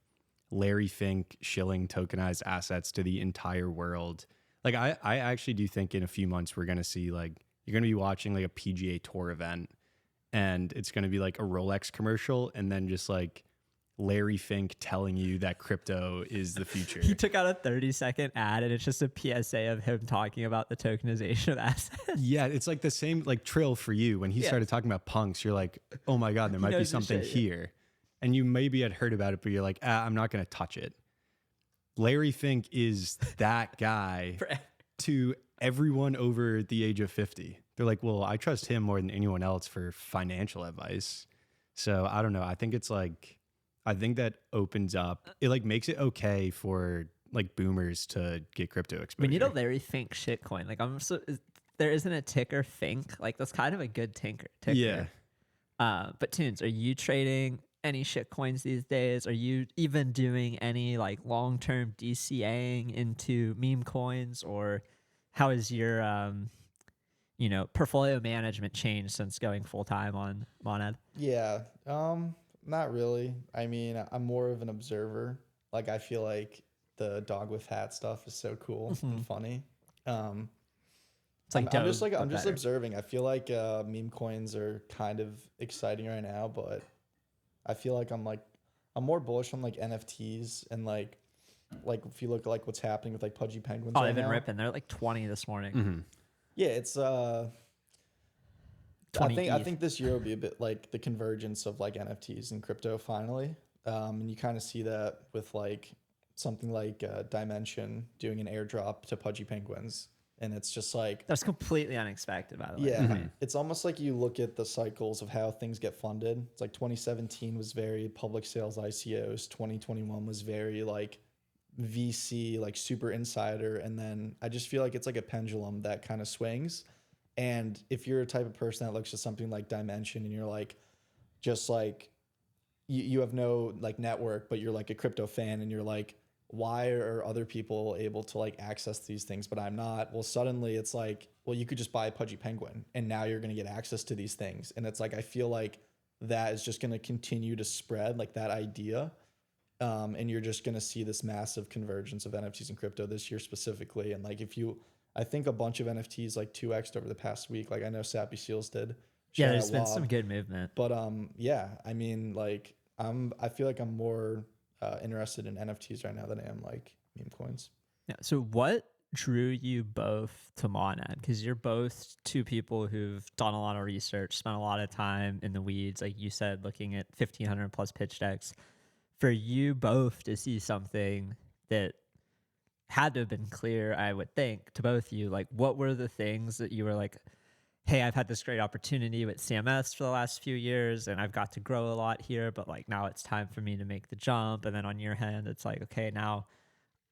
Larry Fink shilling tokenized assets to the entire world. Like I actually do think in a few months we're gonna see like, you're gonna be watching like a PGA Tour event, and it's gonna be like a Rolex commercial, and then just like Larry Fink telling you that crypto is the future. He took out a 30-second ad, and it's just a PSA of him talking about the tokenization of assets. Yeah, it's like the same like Trill for you. When he started talking about punks, you're like, oh my God, there might be something here. And you maybe had heard about it, but you're like, I'm not going to touch it. Larry Fink is that guy to everyone over the age of 50. They're like, well, I trust him more than anyone else for financial advice. So I don't know. I think it's like, I think that opens up, it like makes it okay for like boomers to get crypto exposure. We need a Larry Fink shitcoin. Like there isn't a ticker Fink. Like that's kind of a good ticker. Yeah. But Tunes, are you trading any shitcoins these days? Are you even doing any like long-term DCAing into meme coins, or how is your portfolio management changed since going full-time on Monad? Yeah. Not really. I mean, I'm more of an observer. Like, I feel like the dog with hat stuff is so cool and funny. It's like I'm just observing. I feel like meme coins are kind of exciting right now, but I feel like I'm more bullish on like NFTs and like if you look at like what's happening with like Pudgy Penguins. Oh, they've been ripping. They're like 20 this morning. Mm-hmm. Yeah, it's I think this year will be a bit like the convergence of like NFTs and crypto finally. And you kind of see that with like something like Dimension doing an airdrop to Pudgy Penguins. And it's just like, that's completely unexpected, by the way. Yeah. Mm-hmm. It's almost like you look at the cycles of how things get funded. It's like 2017 was very public sales ICOs. 2021 was very like VC, like super insider. And then I just feel like it's like a pendulum that kind of swings. And if you're a type of person that looks at something like Dimension and you're like, just like, you have no like network, but you're like a crypto fan and you're like, why are other people able to like access these things, but I'm not? Well, suddenly it's like, well, you could just buy a Pudgy Penguin and now you're going to get access to these things. And it's like, I feel like that is just going to continue to spread, like that idea. And you're just going to see this massive convergence of NFTs and crypto this year specifically. And like, I think a bunch of NFTs like 2x'd over the past week. Like I know Sappy Seals did. Yeah, Shout there's out been Wob. some good movement. But yeah, I mean, like I feel like I'm more interested in NFTs right now than I am like meme coins. Yeah. So what drew you both to Monad? Because you're both two people who've done a lot of research, spent a lot of time in the weeds, like you said, looking at 1,500 plus pitch decks. For you both to see something that had to have been clear, I would think, to both of you, like what were the things that you were like, hey, I've had this great opportunity with CMS for the last few years and I've got to grow a lot here, but like now it's time for me to make the jump. And then on your hand, it's like, okay, now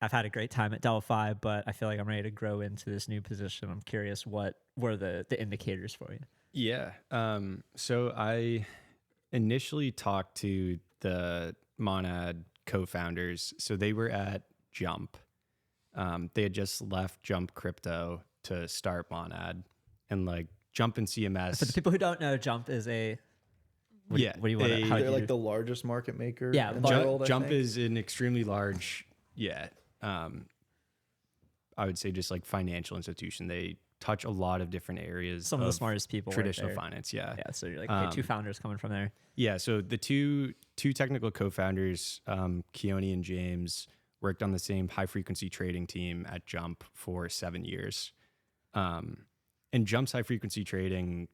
I've had a great time at Delphi, but I feel like I'm ready to grow into this new position. I'm curious, what were the indicators for you? Yeah. So I initially talked to the Monad co-founders. So they were at Jump. They had just left Jump Crypto to start Monad, and like Jump and CMS. For the people who don't know, Jump is a what Yeah, do you want to? How do They're you like the largest market maker. Yeah, in the world, I Jump think. is an extremely large, I would say just like financial institution. They touch a lot of different areas. some of the smartest people work traditional there. finance. Yeah. Yeah, so you're like, hey, two founders coming from there. Yeah. So the two technical co-founders, Keone and James, worked on the same high frequency trading team at Jump for 7 years. And Jump's high frequency trading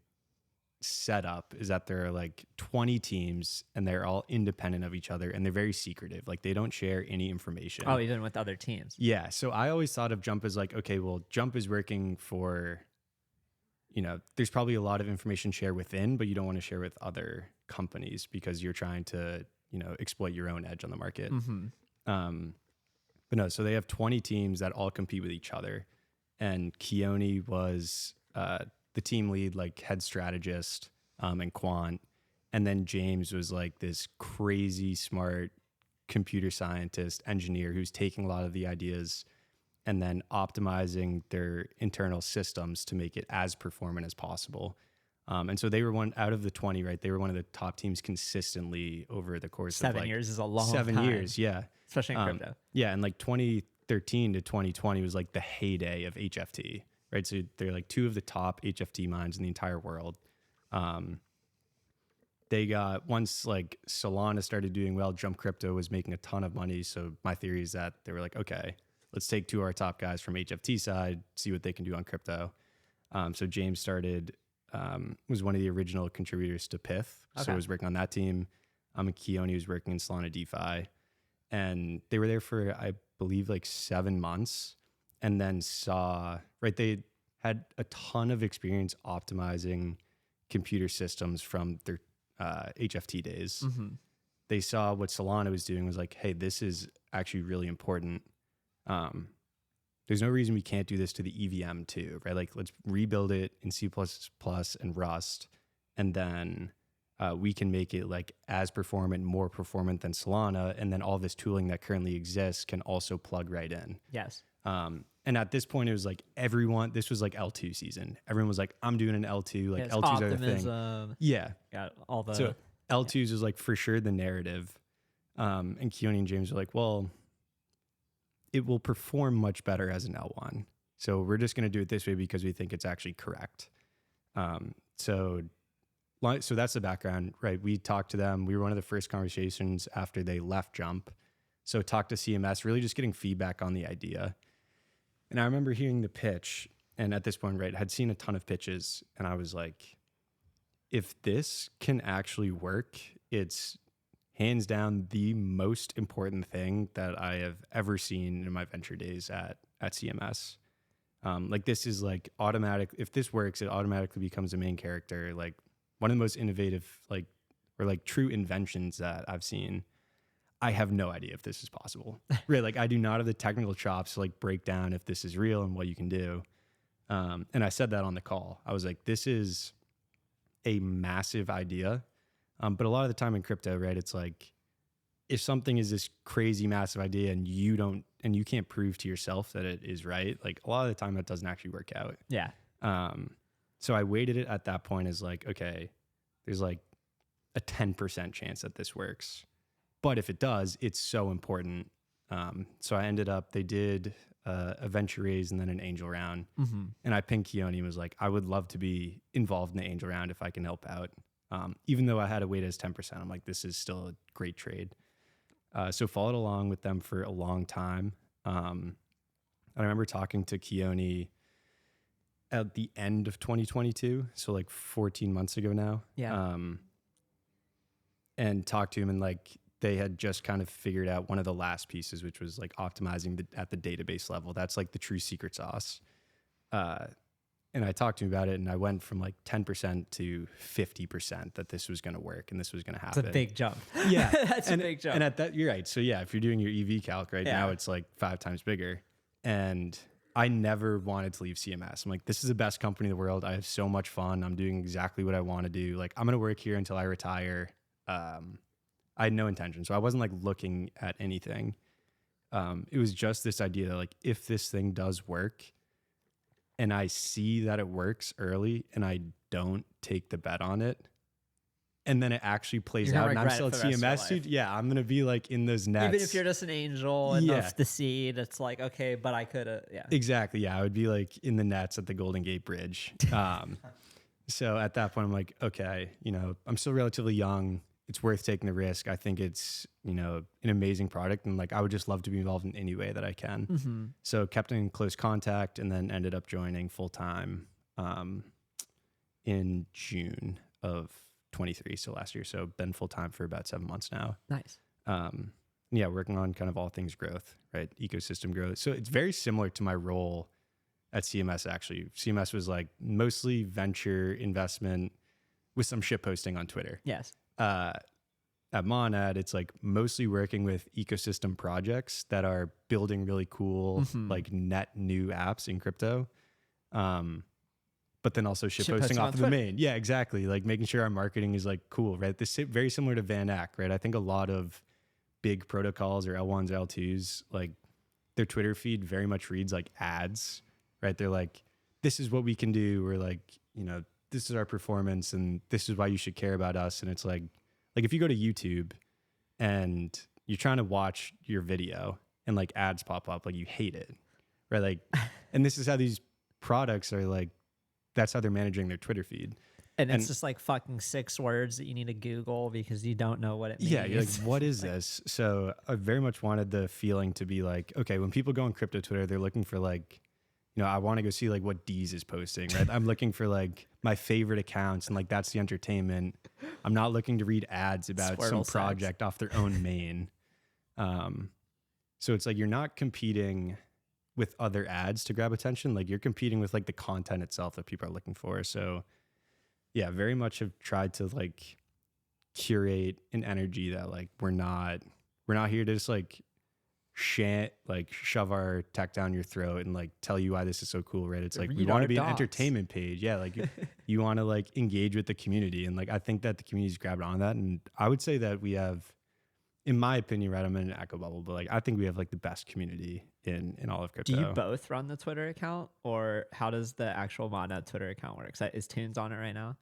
setup is that there are like 20 teams and they're all independent of each other and they're very secretive. Like they don't share any information. Oh, even with other teams. Yeah. So I always thought of Jump as like, okay, well, Jump is working for, there's probably a lot of information shared within, but you don't want to share with other companies because you're trying to, exploit your own edge on the market. Mm-hmm. But no, so they have 20 teams that all compete with each other. And Keone was the team lead, like head strategist and quant. And then James was like this crazy smart computer scientist, engineer who's taking a lot of the ideas and then optimizing their internal systems to make it as performant as possible. And so they were one out of the 20, right? They were one of the top teams consistently over the course of 7 years is a long 7 time. years. Yeah. Especially in crypto. Yeah. And like 2013 to 2020 was like the heyday of HFT, right? So they're like two of the top HFT mines in the entire world. They got, once like Solana started doing well, Jump Crypto was making a ton of money. So my theory is that they were like, okay, let's take two of our top guys from HFT side, see what they can do on crypto. So James started, was one of the original contributors to Pith. So he was working on that team. And Keone was working in Solana DeFi. And they were there for, I believe, like 7 months. And then they had a ton of experience optimizing computer systems from their HFT days. Mm-hmm. They saw what Solana was doing, was like, hey, this is actually really important. There's no reason we can't do this to the EVM too, right? Like, let's rebuild it in C++ and Rust, and then we can make it like as performant, more performant than Solana, and then all this tooling that currently exists can also plug right in. Yes. And at this point, it was like this was like L2 season. Everyone was like, I'm doing an L2, like It's L2s are the optimism. thing. Yeah. Got all the. So L2s is like for sure the narrative. And Keone and James are like, well, it will perform much better as an L1. So we're just going to do it this way because we think it's actually correct. So that's the background, right? We talked to them. We were one of the first conversations after they left Jump. So talked to CMS, really just getting feedback on the idea. And I remember hearing the pitch, and at this point, right, had seen a ton of pitches, and I was like, if this can actually work, it's hands down the most important thing that I have ever seen in my venture days at CMS. Like, this is like automatic. If this works, it automatically becomes a main character. Like, one of the most innovative, like, or like true inventions that I've seen. I have no idea if this is possible. Really, like, I do not have the technical chops to like break down if this is real and what you can do. And I said that on the call. I was like, this is a massive idea. But a lot of the time in crypto, right, it's like, if something is this crazy massive idea and you can't prove to yourself that it is right, like a lot of the time that doesn't actually work out. Yeah. So I weighted it at that point as like, okay, there's like a 10% chance that this works. But if it does, it's so important. So I ended up, they did a venture raise and then an angel round. Mm-hmm. And I pinged Keone and was like, I would love to be involved in the angel round if I can help out. Even though I had a weight as 10%, I'm like, this is still a great trade. So followed along with them for a long time. I remember talking to Keone at the end of 2022, so like 14 months ago now. Yeah. And talked to him, and like they had just kind of figured out one of the last pieces, which was like optimizing at the database level. That's like the true secret sauce. And I talked to him about it, and I went from like 10% to 50% that this was going to work and this was going to happen. It's a big jump. Yeah. That's a big jump. And at that, you're right. So yeah, if you're doing your EV calc right Yeah. now, it's like 5 times bigger. And I never wanted to leave CMS. I'm like, this is the best company in the world. I have so much fun. I'm doing exactly what I want to do. Like, I'm going to work here until I retire. I had no intention. So I wasn't like looking at anything. It was just this idea that like, if this thing does work and I see that it works early and I don't take the bet on it, and then it actually plays You're out gonna and I'm regret still it at for the rest of your CMS, life. dude, yeah, I'm going to be like in those nets. Even if you're just an angel and Yeah. the seed, it's like, okay, but I could have, yeah. Exactly. Yeah. I would be like in the nets at the Golden Gate Bridge. So at that point, I'm like, okay, I'm still relatively young. It's worth taking the risk. I think it's, an amazing product. And like, I would just love to be involved in any way that I can. Mm-hmm. So kept in close contact and then ended up joining full time in June of 23. So last year. So been full time for about 7 months now. Nice. Yeah, working on kind of all things growth, right? Ecosystem growth. So it's very similar to my role at CMS, actually. CMS was like mostly venture investment with some shit posting on Twitter. Yes. At Monad, it's like mostly working with ecosystem projects that are building really cool, like net new apps in crypto. But then also shit posting off of the main. Yeah, exactly. Like making sure our marketing is like cool, right? This is very similar to Van Eck, right? I think a lot of big protocols or L1s, L2s, like their Twitter feed very much reads like ads, right? They're like, this is what we can do. Or like, this is our performance and this is why you should care about us. And it's like if you go to YouTube and you're trying to watch your video and like ads pop up, like you hate it, right? Like, and this is how these products are like, that's how they're managing their Twitter feed. And it's just like fucking 6 words that you need to Google because you don't know what it means. Yeah, you're like, what is this? So I very much wanted the feeling to be like, okay, when people go on crypto Twitter, they're looking for like, I want to go see like what Deez is posting, right? I'm looking for like my favorite accounts and like that's the entertainment. I'm not looking to read ads about some project off their own main. So it's like you're not competing with other ads to grab attention. Like you're competing with like the content itself that people are looking for. So yeah, very much have tried to like curate an energy that like we're not here to just like shove our tech down your throat and like tell you why this is so cool, right? It's like we want to be an entertainment page. Yeah, like you want to like engage with the community, and like I think that the community's grabbed on that, and I would say that we have, in my opinion, right, I'm in an echo bubble, but like I think we have like the best community in all of crypto. Do you both run the Twitter account, or how does the actual Monad Twitter account work? Is Tunez on it right now?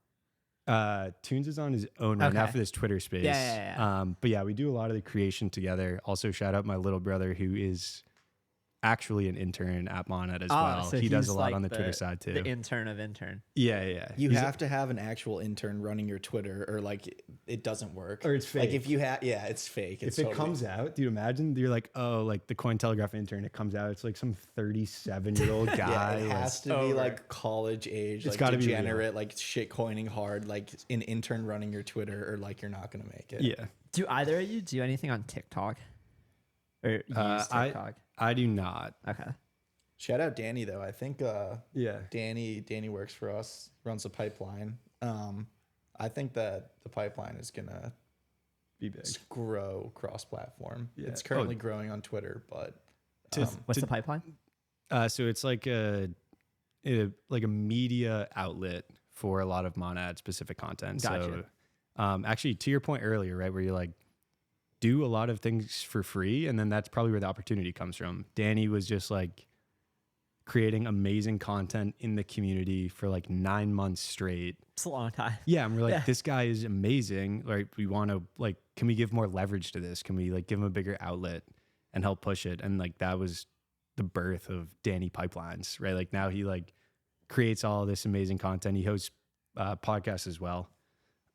Tunez is on his own right now for this Twitter space. Yeah. But yeah, we do a lot of the creation together. Also, shout out my little brother who is actually an intern at Monad as well. So he does a lot like on the Twitter side too. The intern of Intern. Yeah. You have to have an actual intern running your Twitter, or like it doesn't work. Or it's fake. Like if you have, it's fake. If it comes out, do you imagine? You're like, oh, like the Cointelegraph intern. It comes out, it's like some 37-year-old guy. It has to be like college age. It's like gotta be degenerate, like shit coining hard, like an intern running your Twitter, or like you're not gonna make it. Yeah. Do either of you do anything on TikTok? Or use TikTok? I do not. Okay. Shout out Danny though. I think Yeah. Danny works for us, runs a pipeline. I think that the pipeline is gonna Be big. grow cross-platform. Yeah. It's currently growing on Twitter, but What's the pipeline? So it's like a media outlet for a lot of Monad specific content. Gotcha. So actually to your point earlier, right, where you're like, do a lot of things for free, and then that's probably where the opportunity comes from. Danny was just like creating amazing content in the community for like 9 months straight. It's a long time. Yeah, and we're like, this guy is amazing. Like, we want to like, can we give more leverage to this? Can we like give him a bigger outlet and help push it? And like that was the birth of Danny Pipelines, right? Like now he like creates all this amazing content. He hosts podcasts as well.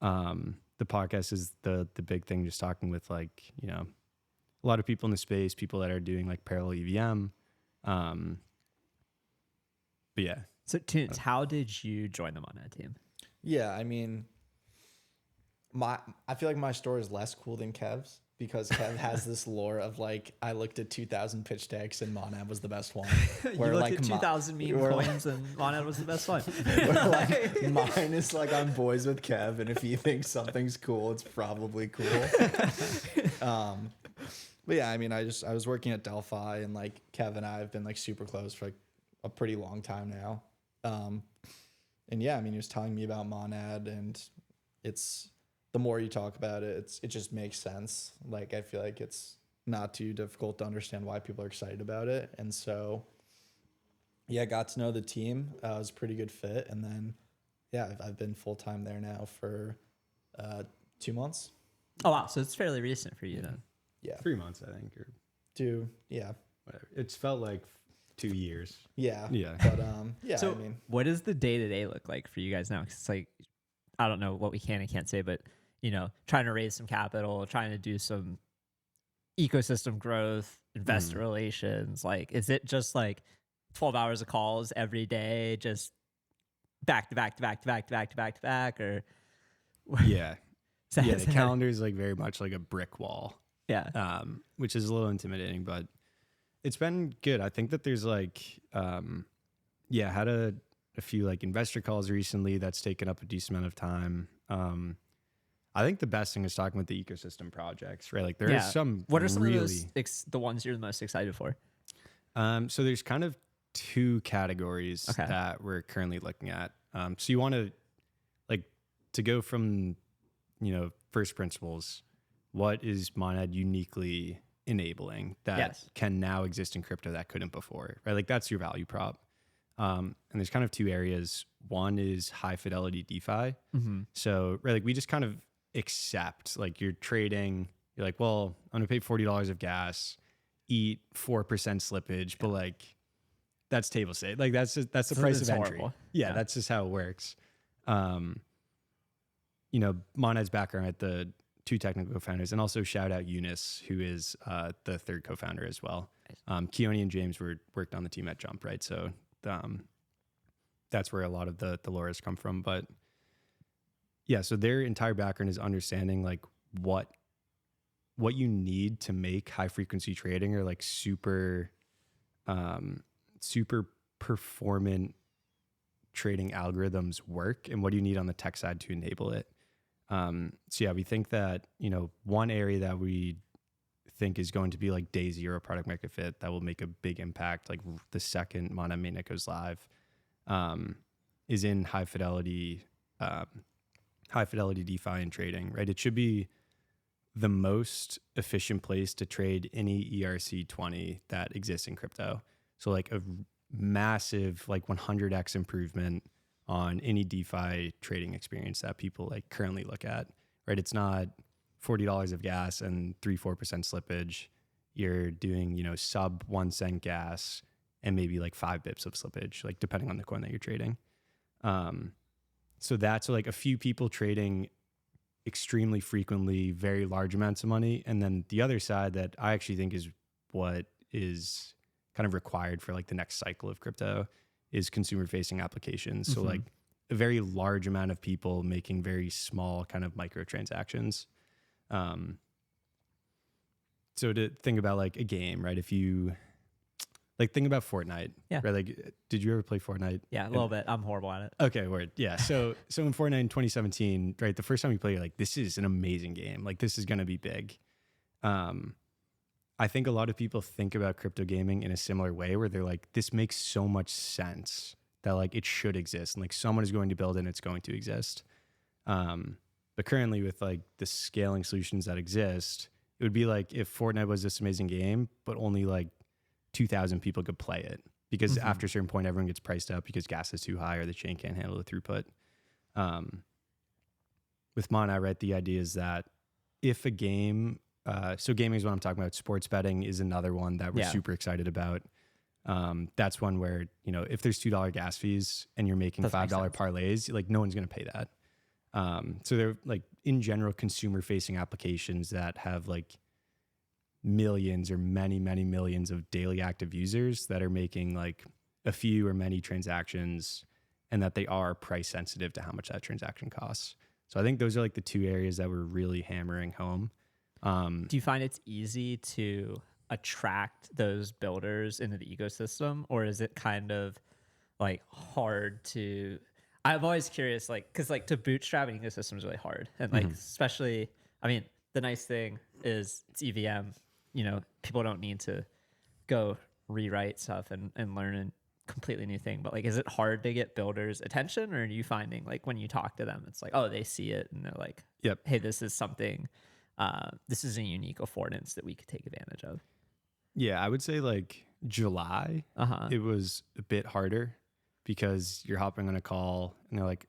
The podcast is the big thing, just talking with like, you know, a lot of people in the space, people that are doing like parallel EVM. But yeah. So Tunez, how did you join the Monad team? Yeah, I mean, I feel like my story is less cool than Kev's, because Kev has this lore of like, I looked at 2,000 pitch decks and Monad was the best one. You looked at 2,000 meme coins and Monad was the best one. Like, mine is like, I'm boys with Kev, and if he thinks something's cool, it's probably cool. But yeah, I mean, I was working at Delphi, and like Kev and I have been like super close for like a pretty long time now. And yeah, I mean, he was telling me about Monad, and it's, the more you talk about it, it just makes sense. Like, I feel like it's not too difficult to understand why people are excited about it. And so, yeah, got to know the team. It was a pretty good fit. And then, yeah, I've been full-time there now for 2 months. Oh, wow. So it's fairly recent for you then. Yeah. 3 months, I think, or Yeah. whatever. It's felt like 2 years. Yeah. Yeah. But, yeah, So I mean, what does the day-to-day look like for you guys now? 'Cause it's like, I don't know what we can and can't say, but, you know, trying to raise some capital, trying to do some ecosystem growth, investor relations. Like, is it just like 12 hours of calls every day, just back to back to back to back to back to back to back, or Yeah. is that- Yeah. is The that- calendar is like very much like a brick wall. Yeah. Which is a little intimidating, but it's been good. I think that there's like, had a few like investor calls recently that's taken up a decent amount of time. I think the best thing is talking with the ecosystem projects, right? Like there are some. What are some really, of those the ones you're the most excited for? So there's kind of 2 categories that we're currently looking at. So you want to like to go from, you know, first principles. What is Monad uniquely enabling that can now exist in crypto that couldn't before, right? Like that's your value prop. And there's kind of 2 areas. One is high fidelity DeFi. So, right, like we just kind of accept, like you're trading, you're like, well, I'm gonna pay $40 of gas, eat 4% slippage, but like that's table stakes. Like that's the price of entry. Horrible. Yeah, that's just how it works. You know, Monad's background at the 2 technical co-founders, and also shout out Eunice, who is the 3rd co-founder as well. Keone and James worked on the team at Jump, right? So that's where a lot of the lore has come from. But yeah, so their entire background is understanding like what you need to make high frequency trading, or like super performant trading algorithms work, and what do you need on the tech side to enable it. So yeah, we think that, you know, one area that we think is going to be like day 0 product market fit that will make a big impact, like the second Monad mainnet goes live, is in high fidelity DeFi and trading, right? It should be the most efficient place to trade any ERC20 that exists in crypto. So like a massive, like 100x improvement on any DeFi trading experience that people like currently look at, right? It's not $40 of gas and 3-4% slippage. You're doing, you know, sub 1 cent gas and maybe like 5 bips of slippage, like depending on the coin that you're trading. So that's like a few people trading extremely frequently, very large amounts of money. And then the other side that I actually think is what is kind of required for like the next cycle of crypto is consumer facing applications. So like a very large amount of people making very small kind of microtransactions. So to think about like a game, right? If you like think about Fortnite, right? Like, did you ever play Fortnite? Yeah, a little bit. I'm horrible at it. Okay, word. Yeah. So in Fortnite in 2017, right? The first time you play, you're like, this is an amazing game. Like this is going to be big. I think a lot of people think about crypto gaming in a similar way, where they're like, this makes so much sense that like it should exist, and like someone is going to build it and it's going to exist. But currently with like the scaling solutions that exist, it would be like if Fortnite was this amazing game, but only like 2,000 people could play it, because after a certain point, everyone gets priced out because gas is too high or the chain can't handle the throughput. With Monad, right, the idea is that if a game, so gaming is what I'm talking about. Sports betting is another one that we're super excited about. That's one where, you know, if there's $2 gas fees and you're making Doesn't make $5 sense. parlays, like no one's going to pay that. So they're like in general consumer facing applications that have like millions or many, many millions of daily active users that are making like a few or many transactions, and that they are price sensitive to how much that transaction costs. So I think those are like the two areas that we're really hammering home. Do you find it's easy to attract those builders into the ecosystem, or is it kind of like hard to? I'm always curious, like, because like to bootstrap an ecosystem is really hard, and like especially, I mean, the nice thing is it's EVM. You know, people don't need to go rewrite stuff and learn a completely new thing. But like, is it hard to get builders' attention, or are you finding like when you talk to them, it's like, oh, they see it and they're like, Yep. hey, this is something. This is a unique affordance that we could take advantage of. Yeah, I would say like July, it was a bit harder because you're hopping on a call and they're like,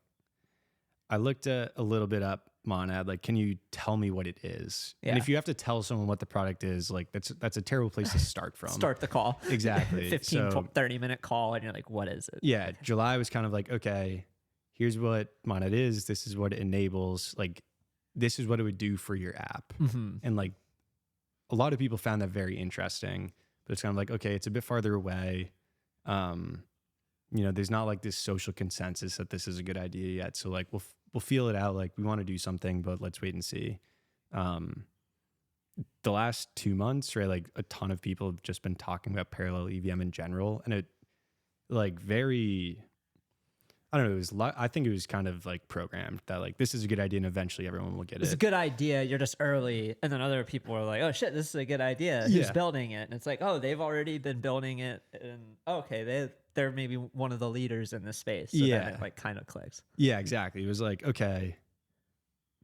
I looked a little bit up Monad, like, can you tell me what it is? Yeah. And if you have to tell someone what the product is, like that's a terrible place to start from. Start the call. Exactly. 15, So, 30-minute call, and you're like, what is it? yeah, July was kind of like, okay, here's what Monad is. This is what it enables. Like, this is what it would do for your app. And like, a lot of people found that very interesting, but it's kind of like, okay, it's a bit farther away. You know, there's not like this social consensus that this is a good idea yet. So like, we'll feel it out. Like, we want to do something, but let's wait and see. The last 2 months, right? Like a ton of people have just been talking about parallel EVM in general, and it like very, I don't know. I think it was kind of like programmed that like, this is a good idea and eventually everyone will get It's it. a good idea. You're just early. And then other people are like, oh shit, this is a good idea. Who's Yeah. building it? And it's like, oh, they've already been building it. And okay, they're maybe one of the leaders in this space. So Yeah. then it like kind of clicks. Yeah, exactly. It was like, okay,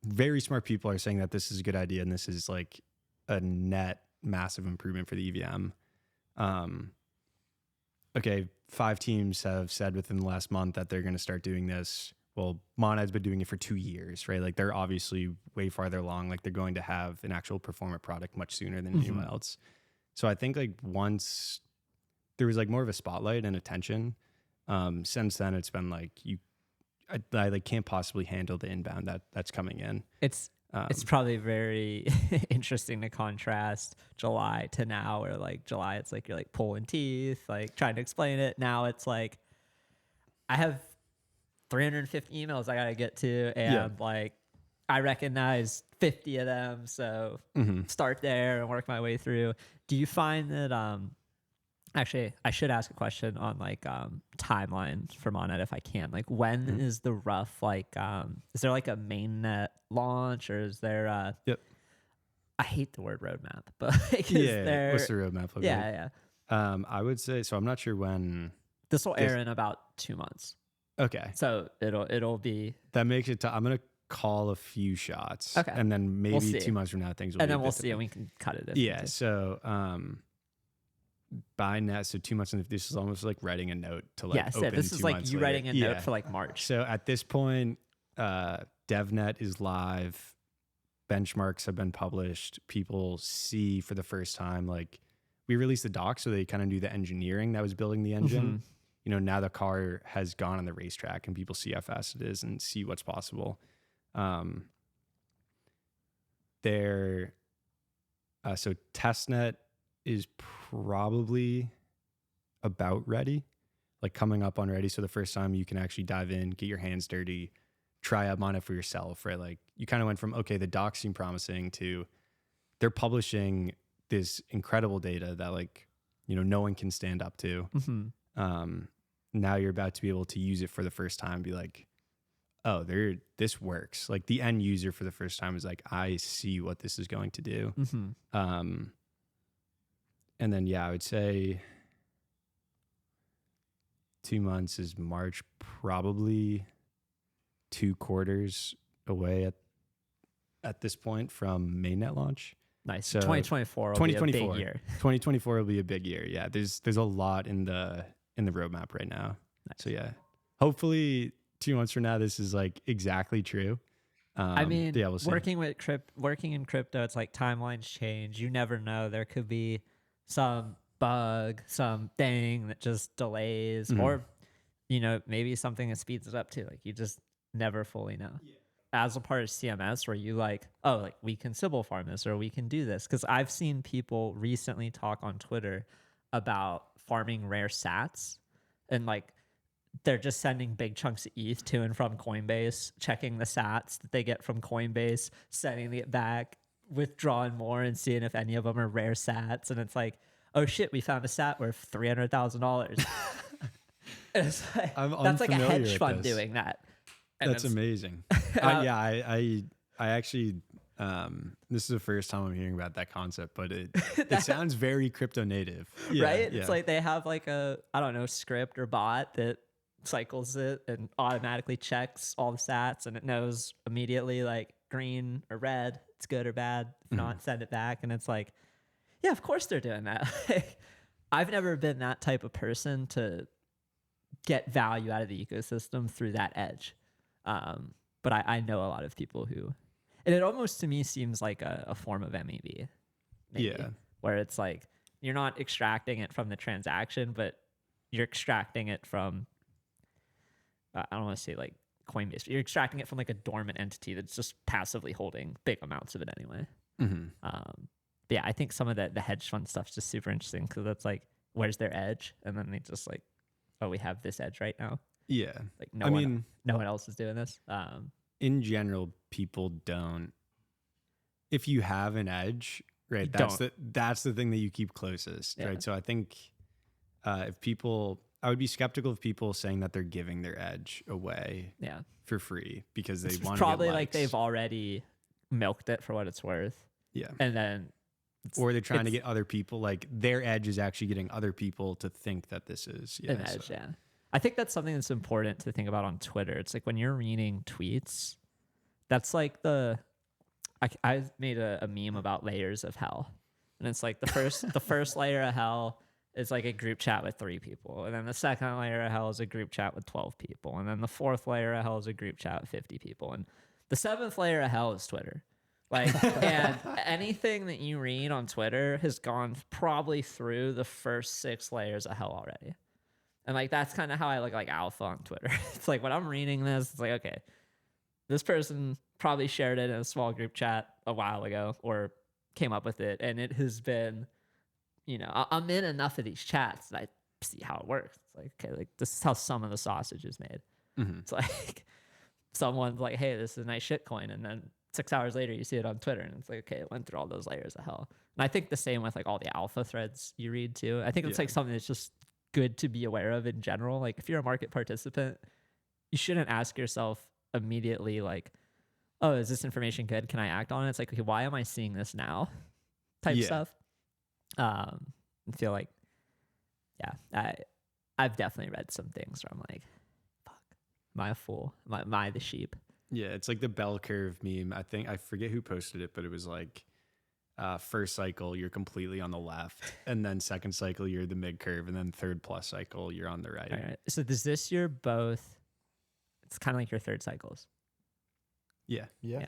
very smart people are saying that this is a good idea and this is like a net massive improvement for the EVM. Okay, 5 teams have said within the last month that they're going to start doing this. Well, Monad's been doing it for 2 years, right? Like, they're obviously way farther along. Like, they're going to have an actual performant product much sooner than anyone else. So I think like once there was like more of a spotlight and attention, since then it's been like I like can't possibly handle the inbound that's coming in. It's probably very interesting to contrast July to now, where like July, it's like you're like pulling teeth, like trying to explain it. Now it's like I have 350 emails I got to get to, and like I recognize 50 of them. So start there and work my way through. Do you find that, actually, I should ask a question on like timelines for Monad if I can. Like, when is the rough, like, is there like a mainnet launch, or is there I hate the word roadmap, but like, is there, What's the roadmap look yeah. like? I would say, so I'm not sure when. This will air in about 2 months. Okay. So it'll be, That makes it, I'm going to call a few shots. Okay. And then maybe We'll see. 2 months from now, things will and be then a we'll bit see, and different. we can cut it. If Yeah. we do. So, by net, so 2 months, and this is almost like writing a note to like Yes, open this 2 is like months you later. writing a note for like March. So at this point, DevNet is live. Benchmarks have been published. People see for the first time, like, we released the docs, so they kind of knew the engineering that was building the engine. You know, now the car has gone on the racetrack and people see how fast it is and see what's possible. So testnet is probably about ready, like coming up on ready. So the first time you can actually dive in, get your hands dirty, try out Monad for yourself, right? Like, you kind of went from, okay, the docs seem promising, to they're publishing this incredible data that, like, you know, no one can stand up to. Now you're about to be able to use it for the first time and be like, oh, this works. Like, the end user for the first time is like, I see what this is going to do. And then, yeah, I would say 2 months is March, probably 2 quarters away at this point from mainnet launch. Nice. So 2024 will be a big year. 2024 will be a big year. Yeah, there's a lot in the roadmap right now. Nice. So yeah, hopefully 2 months from now this is like exactly true. I mean, yeah, we'll see. working in crypto, it's like timelines change. You never know. There could be some bug, some thing that just delays, or maybe something that speeds it up too. Like you just never fully know. Yeah. As a part of CMS, where you like, oh, like we can Sybil farm this or we can do this, because I've seen people recently talk on Twitter about farming rare sats, and like they're just sending big chunks of ETH to and from Coinbase, checking the sats that they get from Coinbase, sending it back, withdrawing more, and seeing if any of them are rare sats. And it's like, oh shit, we found a sat worth $300,000. It's like, that's like a hedge fund doing that. And that's amazing. I actually, this is the first time I'm hearing about that concept, but it sounds very crypto native, right? Yeah. It's like they have like a, I don't know, script or bot that cycles it and automatically checks all the sats, and it knows immediately like green or red, it's good or bad. If not, send it back. And it's like, yeah, of course they're doing that. I've never been that type of person to get value out of the ecosystem through that edge. But I know a lot of people who, and it almost to me seems like a form of MEV. Maybe, where it's like you're not extracting it from the transaction, but you're extracting it from, I don't want to say like Coinbase, but you're extracting it from like a dormant entity that's just passively holding big amounts of it anyway. But yeah, I think some of the hedge fund stuff is just super interesting, because that's like, where's their edge? And then they just like, oh, we have this edge right now. Yeah. Like no one else is doing this. In general, people don't. If you have an edge, right? That's the thing that you keep closest, right? So I think if people, I would be skeptical of people saying that they're giving their edge away, for free, because they want to probably get like likes. they've already milked it for what it's worth. Yeah. And then, or they're trying to get other people, like their edge is actually getting other people to think that this is an edge. Yeah. I think that's something that's important to think about on Twitter. It's like when you're reading tweets, that's like I made a meme about layers of hell. And it's like the first layer of hell is like a group chat with 3 people. And then the second layer of hell is a group chat with 12 people. And then the fourth layer of hell is a group chat with 50 people. And the 7th layer of hell is Twitter. Like, and anything that you read on Twitter has gone probably through the first 6 layers of hell already. And like, that's kind of how I look like alpha on Twitter. It's like when I'm reading this, it's like, okay, this person probably shared it in a small group chat a while ago or came up with it. And it has been, I'm in enough of these chats that I see how it works. It's like, okay, like this is how some of the sausage is made. It's like someone's like, hey, this is a nice shitcoin. And then 6 hours later, you see it on Twitter. And it's like, okay, it went through all those layers of hell. And I think the same with like all the alpha threads you read too. I think it's like something that's just good to be aware of in general. Like if you're a market participant, you shouldn't ask yourself immediately like, oh, is this information good? Can I act on it? It's like, okay, why am I seeing this now? Type stuff. I feel like, I've definitely read some things where I'm like, fuck, am I a fool? Am I the sheep? Yeah, it's like the bell curve meme. I forget who posted it, but it was like, first cycle you're completely on the left, and then second cycle you're the mid curve, and then third plus cycle you're on the right. All right. So is this your both? It's kind of like your third cycles. Yeah.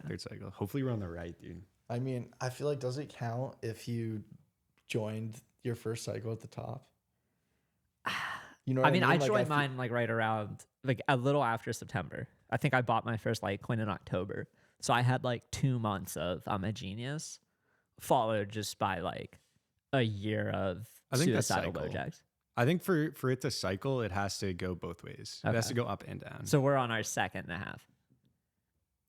Third cycle. Hopefully we're on the right, dude. I mean, I feel like, does it count if you joined your first cycle at the top? You know what I mean? I joined mine like right around like a little after September. I think I bought my first Litecoin in October. So I had like 2 months of I'm a genius, followed just by like a year of suicidal Bojacks. I think for it to cycle, it has to go both ways. It has to go up and down. So we're on our 2.5.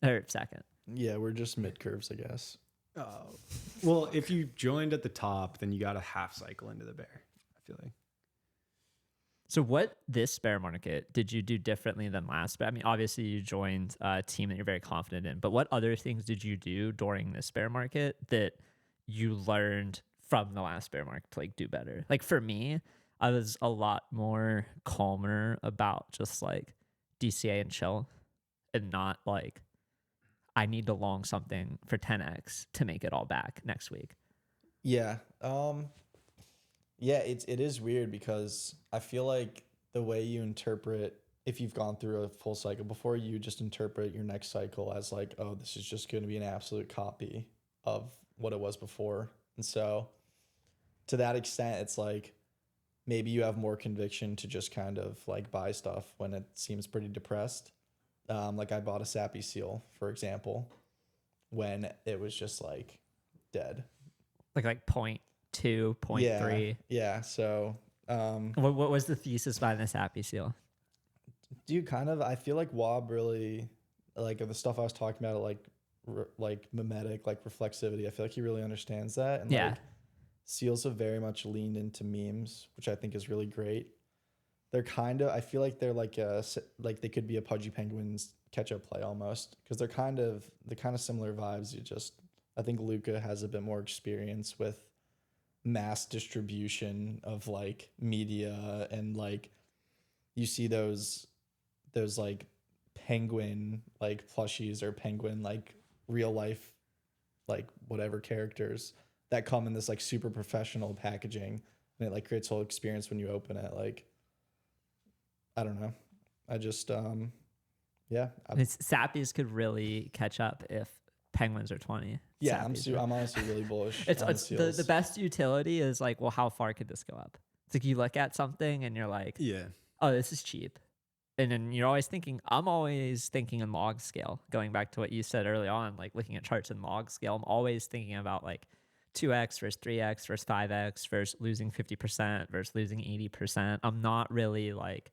Or second. Yeah, we're just mid curves, I guess. Oh. Well, if you joined at the top, then you got a half cycle into the bear, I feel like. So what this bear market did you do differently than last? I mean, obviously you joined a team that you're very confident in, but what other things did you do during this bear market that you learned from the last bear market to like do better? Like for me, I was a lot more calmer about just like DCA and chill, and not like I need to long something for 10x to make it all back next week. Yeah. Yeah, it is weird because I feel like the way you interpret, if you've gone through a full cycle before, you just interpret your next cycle as like, oh, this is just going to be an absolute copy of what it was before. And so to that extent, it's like maybe you have more conviction to just kind of like buy stuff when it seems pretty depressed. Like I bought a Sappy Seal, for example, when it was just like dead. Like 0.2, 0.3. Yeah. So What was the thesis behind this Happy Seal? dude, kind of, I feel like Wob really, like the stuff I was talking about, like mimetic, like reflexivity, I feel like he really understands that. And Yeah. like seals have very much leaned into memes, which I think is really great. They're kind of, I feel like they're like they could be a Pudgy Penguins catch-up play almost, because they're kind of similar vibes. I think Luca has a bit more experience with mass distribution of like media, and like you see those like penguin like plushies or penguin like real life like whatever characters that come in this like super professional packaging, and it like creates a whole experience when you open it. Like I don't know, I just Sappies could really catch up if Penguins are 20. yeah, Sappies, I'm honestly really bullish. it's on the best utility is like, well, how far could this go up? It's like you look at something and you're like, Yeah. oh, this is cheap. And then I'm always thinking in log scale, going back to what you said early on, like looking at charts in log scale. I'm always thinking about like 2x versus 3x versus 5x versus losing 50% versus losing 80%. I'm not really like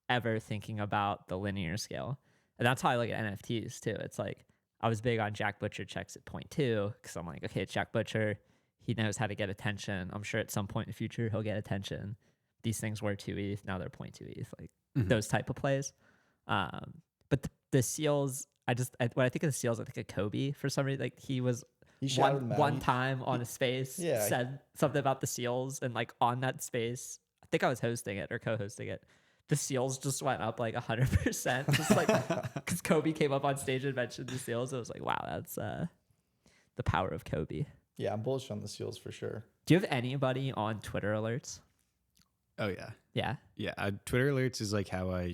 ever thinking about the linear scale. And that's how I look at NFTs too. It's like, I was big on Jack Butcher checks at 0.2 because I'm like, okay, it's Jack Butcher. He knows how to get attention. I'm sure at some point in the future he'll get attention. These things were 2 ETH, now they're 0.2 ETH, like those type of plays. But the seals, when I think of the seals, I think of Kobe for some reason. Like he one time on a space said something about the seals, and like on that space, I think I was hosting it or co-hosting it. The seals just went up like 100%, just like because Kobe came up on stage and mentioned the seals. I was like, wow, that's the power of Kobe. Yeah, I'm bullish on the seals for sure. Do you have anybody on Twitter alerts? Oh yeah. Yeah. Yeah. Twitter alerts is like how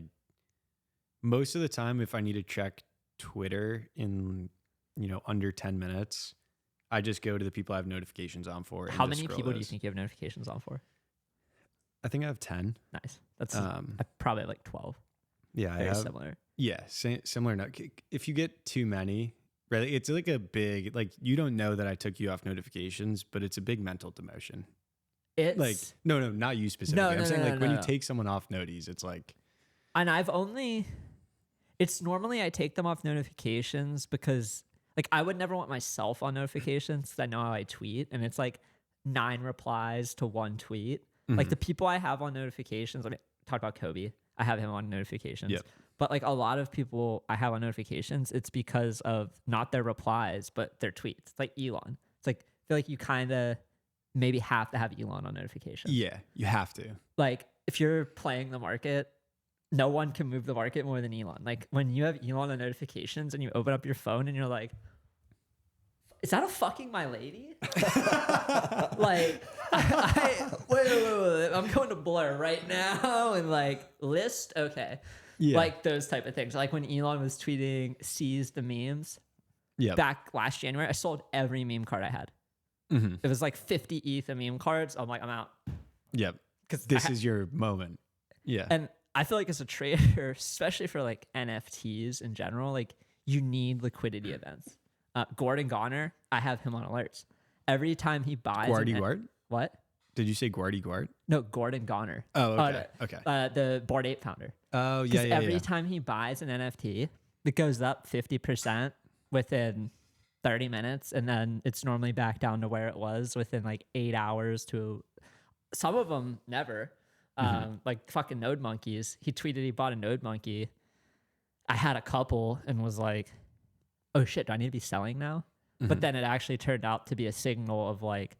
most of the time, if I need to check Twitter in, under 10 minutes, I just go to the people I have notifications on for. How many people do you think you have notifications on for? I think I have 10. Nice. That's I probably have like 12. Yeah. Very similar. Yeah. Similar. If you get too many, right, it's like a big, like, you don't know that I took you off notifications, but it's a big mental demotion. It's like, no, not you specifically. I'm saying when you take someone off noties, it's like. And it's normally I take them off notifications because like I would never want myself on notifications because I know how I tweet, and it's like 9 replies to 1 tweet. Like the people I have on notifications, I mean, talk about Kobe. I have him on notifications. Yep. But like a lot of people I have on notifications, it's because of not their replies, but their tweets. It's like Elon. It's like, I feel like you kind of maybe have to have Elon on notifications. Yeah, you have to. Like if you're playing the market, no one can move the market more than Elon. Like when you have Elon on notifications and you open up your phone and you're like, is that a fucking my lady? Like, wait, I'm going to Blur right now and like list, okay. Yeah. Like those type of things. Like when Elon was tweeting, seize the memes. Yeah. Back last January, I sold every meme card I had. It was like 50 ETH of meme cards. I'm like, I'm out. Yep. Because this is your moment. Yeah. And I feel like as a trader, especially for like NFTs in general, like you need liquidity events. Gordon Goner, I have him on alerts. Every time he buys... Guard? What? Did you say Guard? No, Gordon Goner. Oh, okay. Okay. The Bored Ape founder. Oh, yeah, yeah, every time he buys an NFT, it goes up 50% within 30 minutes, and then it's normally back down to where it was within like 8 hours to... Some of them never. Like fucking Node Monkeys. He tweeted he bought a Node Monkey. I had a couple and was like... oh shit, do I need to be selling now? But then it actually turned out to be a signal of like,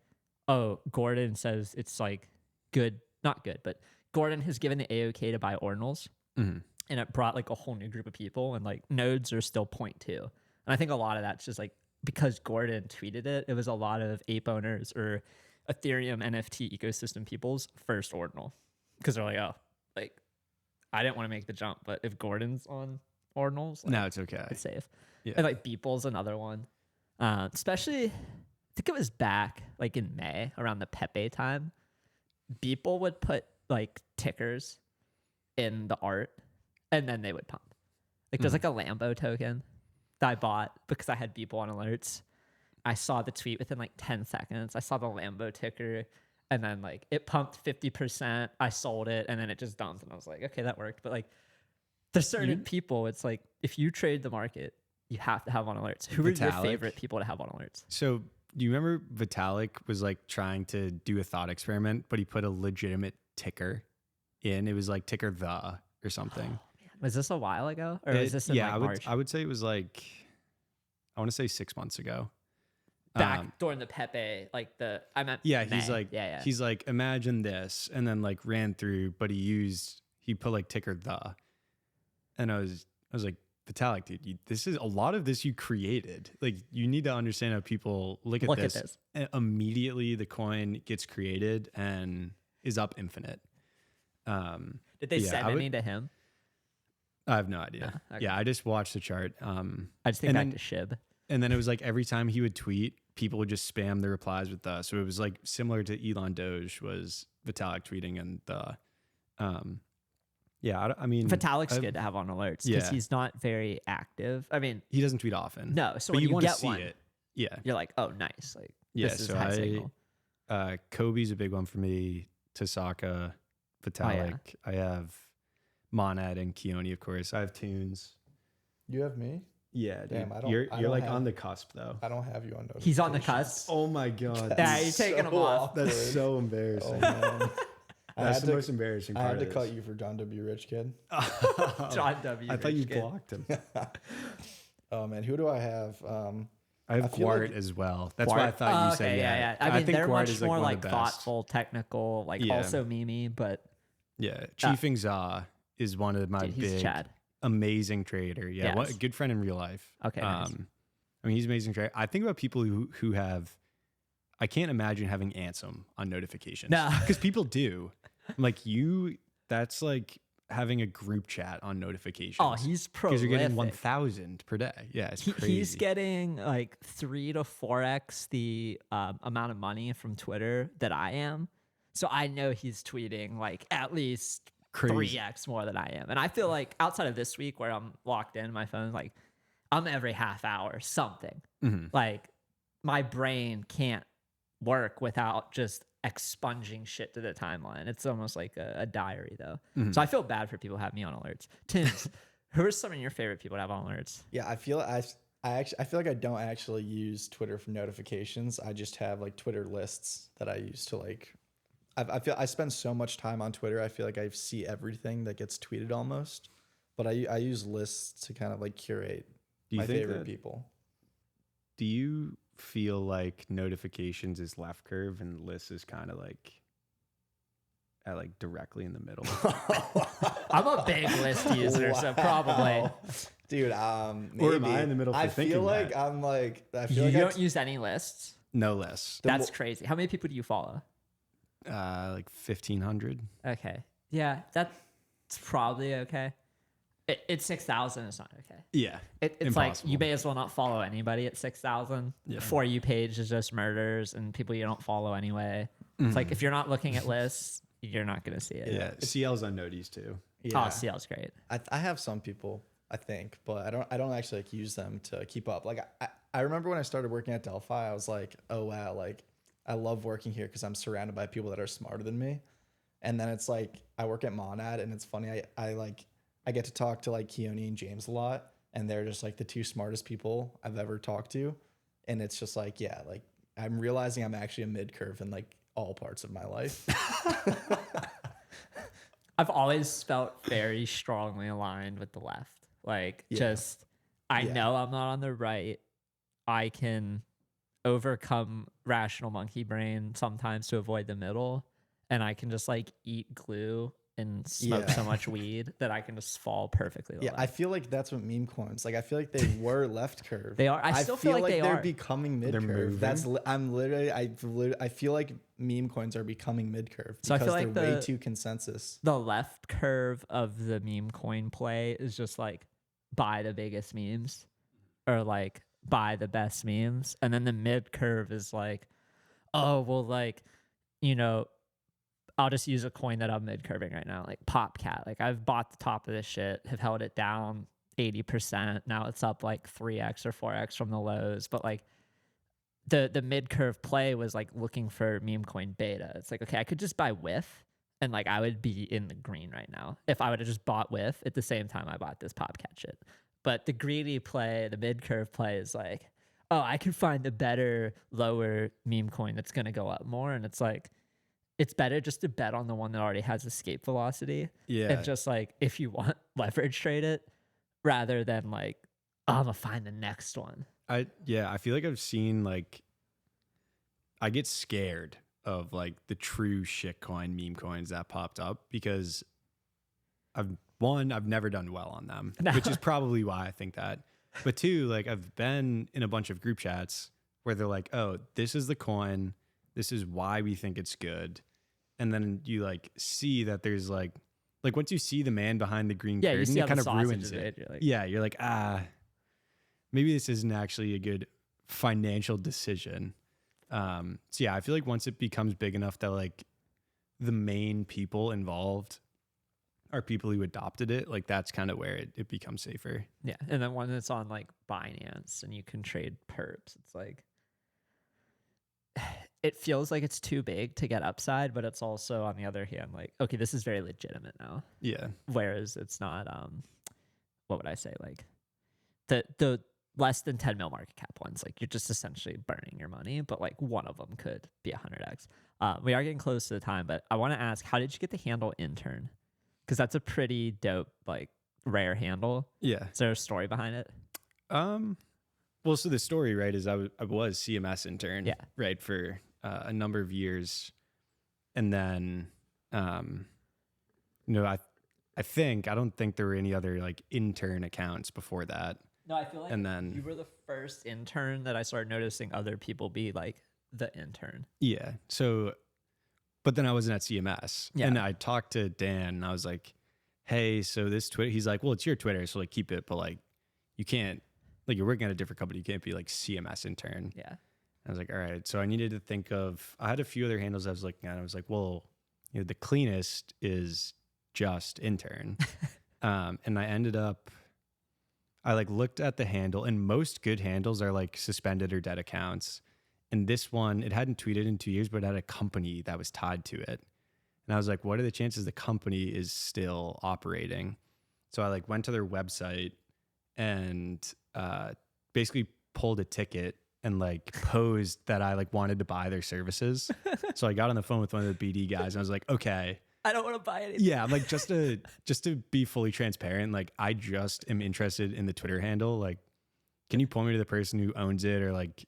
oh, Gordon says it's like good, not good, but Gordon has given the AOK to buy ordinals, and it brought like a whole new group of people, and like nodes are still 0.2. And I think a lot of that's just like because Gordon tweeted it, it was a lot of ape owners or Ethereum NFT ecosystem people's first ordinal. Because they're like, oh, like I didn't want to make the jump, but if Gordon's on ordinals, like, no, it's okay. It's safe. Yeah. And like Beeple's another one. Especially, I think it was back like in May around the Pepe time, people would put like tickers in the art and then they would pump. Like there's like a Lambo token that I bought because I had people on alerts. I saw the tweet within like 10 seconds. I saw the Lambo ticker and then like it pumped 50%. I sold it and then it just dumped and I was like, okay, that worked. But like there's certain people, it's like if you trade the market, you have to have on alerts. Who are your favorite people to have on alerts? So do you remember Vitalik was like trying to do a thought experiment, but he put a legitimate ticker in? It was like ticker the or something. Was this a while ago? Or was this in like March? I would say it was like, I want to say 6 months ago. Back during the Pepe, like the, I meant yeah, May. He's like, imagine this, and then like ran through, but he put like ticker the, and I was like, Vitalik, dude, this is a lot of this you created. Like you need to understand how people look at this. And immediately the coin gets created and is up infinite. Did they send any to him? I have no idea. Okay. Yeah, I just watched the chart. I just think back to Shib. And then it was like every time he would tweet, people would just spam the replies with the. So it was like similar to Elon Doge was Vitalik tweeting and the. Yeah, I mean, Vitalik's good to have on alerts because he's not very active. I mean, he doesn't tweet often. No, so but when you want to get see one, it, yeah, you're like, oh, nice. Like, this is high signal. Kobe's a big one for me. Tasaka, Vitalik. I have Monad and Keone, of course. I have Tunes. You have me? Yeah, damn. Dude. You're like on the cusp though. I don't have you on notifications. He's on the cusp. Oh my god. Yeah, you're taking him off. That's so embarrassing. Oh, man. That's the most embarrassing part. I had to cut you for John W. Rich Kid. John W. I thought you blocked him. Oh man, who do I have? I have Quart as well. That's why I thought you said yeah. I mean, think they're Quart much is, like, more one of like the best. thoughtful, technical, like also memey, but yeah, Chiefing Za is one of my big, amazing trader. Yeah, a good friend in real life. Okay, nice. I mean, he's an amazing trader. I think about people who have. I can't imagine having Ansem on notifications. No, because people do. Like that's like having a group chat on notifications. Oh, he's prolific. Because you're getting 1,000 per day. Yeah, it's crazy. He's getting like 3 to 4x the amount of money from Twitter that I am. So I know he's tweeting like at least 3x more than I am. And I feel like outside of this week where I'm locked in my phone, like I'm every half hour something. Mm-hmm. Like my brain can't work without just expunging shit to the timeline. It's almost like a diary though. Mm-hmm. So I feel bad for people who have me on alerts. Tins, who are some of your favorite people to have on alerts? Yeah, I feel like I don't actually use Twitter for notifications. I just have like Twitter lists that I use to like. I feel I spend so much time on Twitter. I feel like I see everything that gets tweeted almost, but I use lists to kind of like curate my favorite people. Do you feel like notifications is left curve and lists is kind of like at like directly in the middle? I'm a big list user, so probably. Dude, maybe. Or am I in the middle? I feel like you don't use any lists. No lists. That's crazy. How many people do you follow? Like 1,500. Okay, yeah, that's probably okay. It's 6,000. It's not okay. Yeah, it's impossible. Like you may as well not follow anybody at 6,000. Yeah. For you page is just murders and people you don't follow anyway. Mm-hmm. It's like if you're not looking at lists, you're not gonna see it. Yeah, CL's on noties too. Yeah. Oh, CL's great. I have some people I think, but I don't actually like use them to keep up. Like I remember when I started working at Delphi, I was like, oh wow, like I love working here because I'm surrounded by people that are smarter than me. And then it's like I work at Monad, and it's funny. I get to talk to like Keone and James a lot, and they're just like the two smartest people I've ever talked to. And it's just like, yeah, like I'm realizing I'm actually a mid curve in like all parts of my life. I've always felt very strongly aligned with the left. Like I know I'm not on the right. I can overcome rational monkey brain sometimes to avoid the middle, and I can just like eat glue and smoke so much weed that I can just fall perfectly to the left. I feel like that's what Memecoins, like I feel like they were left curve. They are. I still feel like they're becoming mid curve. I feel like Memecoins are becoming mid curve because so I feel like they're way too consensus. The left curve of the meme coin play is just like buy the biggest memes or like buy the best memes, and then the mid curve is like, oh well, like, you know, I'll just use a coin that I'm mid curving right now, like Popcat. Like I've bought the top of this shit, have held it down 80%. Now it's up like 3x or 4x from the lows, but like the mid curve play was like looking for meme coin beta. It's like, okay, I could just buy whiff and like I would be in the green right now if I would have just bought whiff at the same time I bought this Popcat shit. But the greedy play, the mid curve play is like, oh, I can find the better lower meme coin that's gonna go up more. And it's like, it's better just to bet on the one that already has escape velocity. Yeah. And just like, if you want, leverage trade it rather than like, oh, I'm gonna find the next one. I feel like I've seen like, I get scared of like the true shitcoin meme coins that popped up because I've never done well on them, which is probably why I think that. But two, like I've been in a bunch of group chats where they're like, oh, this is the coin, this is why we think it's good. And then you like see that there's like once you see the man behind the green curtain, it kind of ruins it. You're like, maybe this isn't actually a good financial decision. So yeah, I feel like once it becomes big enough that like the main people involved are people who adopted it, like that's kind of where it becomes safer. Yeah. And then when it's on like Binance and you can trade perps, it's like, it feels like it's too big to get upside, but it's also on the other hand, like, okay, this is very legitimate now. Yeah. Whereas it's not, what would I say? Like the less than 10 mil market cap ones, like you're just essentially burning your money, but like one of them could be 100x. We are getting close to the time, but I want to ask, how did you get the handle Intern? Because that's a pretty dope, like rare handle. Yeah. Is there a story behind it? Well, so the story, right, is I was CMS intern, yeah, right, for a number of years. And then, you know, I don't think there were any other like intern accounts before that. No, I feel like and then, you were the first intern that I started noticing other people be like the intern. Yeah. So, but then I wasn't at CMS. Yeah. And I talked to Dan and I was like, hey, so this Twitter, he's like, well, it's your Twitter. So like keep it, but like you can't, like you're working at a different company. You can't be like CMS intern. Yeah. I was like, all right. So I needed to think of, I had a few other handles I was looking at. I was like, well, you know, the cleanest is just intern. And I ended up, I like looked at the handle, and most good handles are like suspended or dead accounts. And this one, it hadn't tweeted in 2 years, but it had a company that was tied to it. And I was like, what are the chances the company is still operating? So I like went to their website and basically pulled a ticket and like posed that I like wanted to buy their services. So I got on the phone with one of the BD guys and I was like, okay, I don't want to buy anything. yeah, I'm like, just to be fully transparent, like I just am interested in the Twitter handle. Like, can you point me to the person who owns it, or like,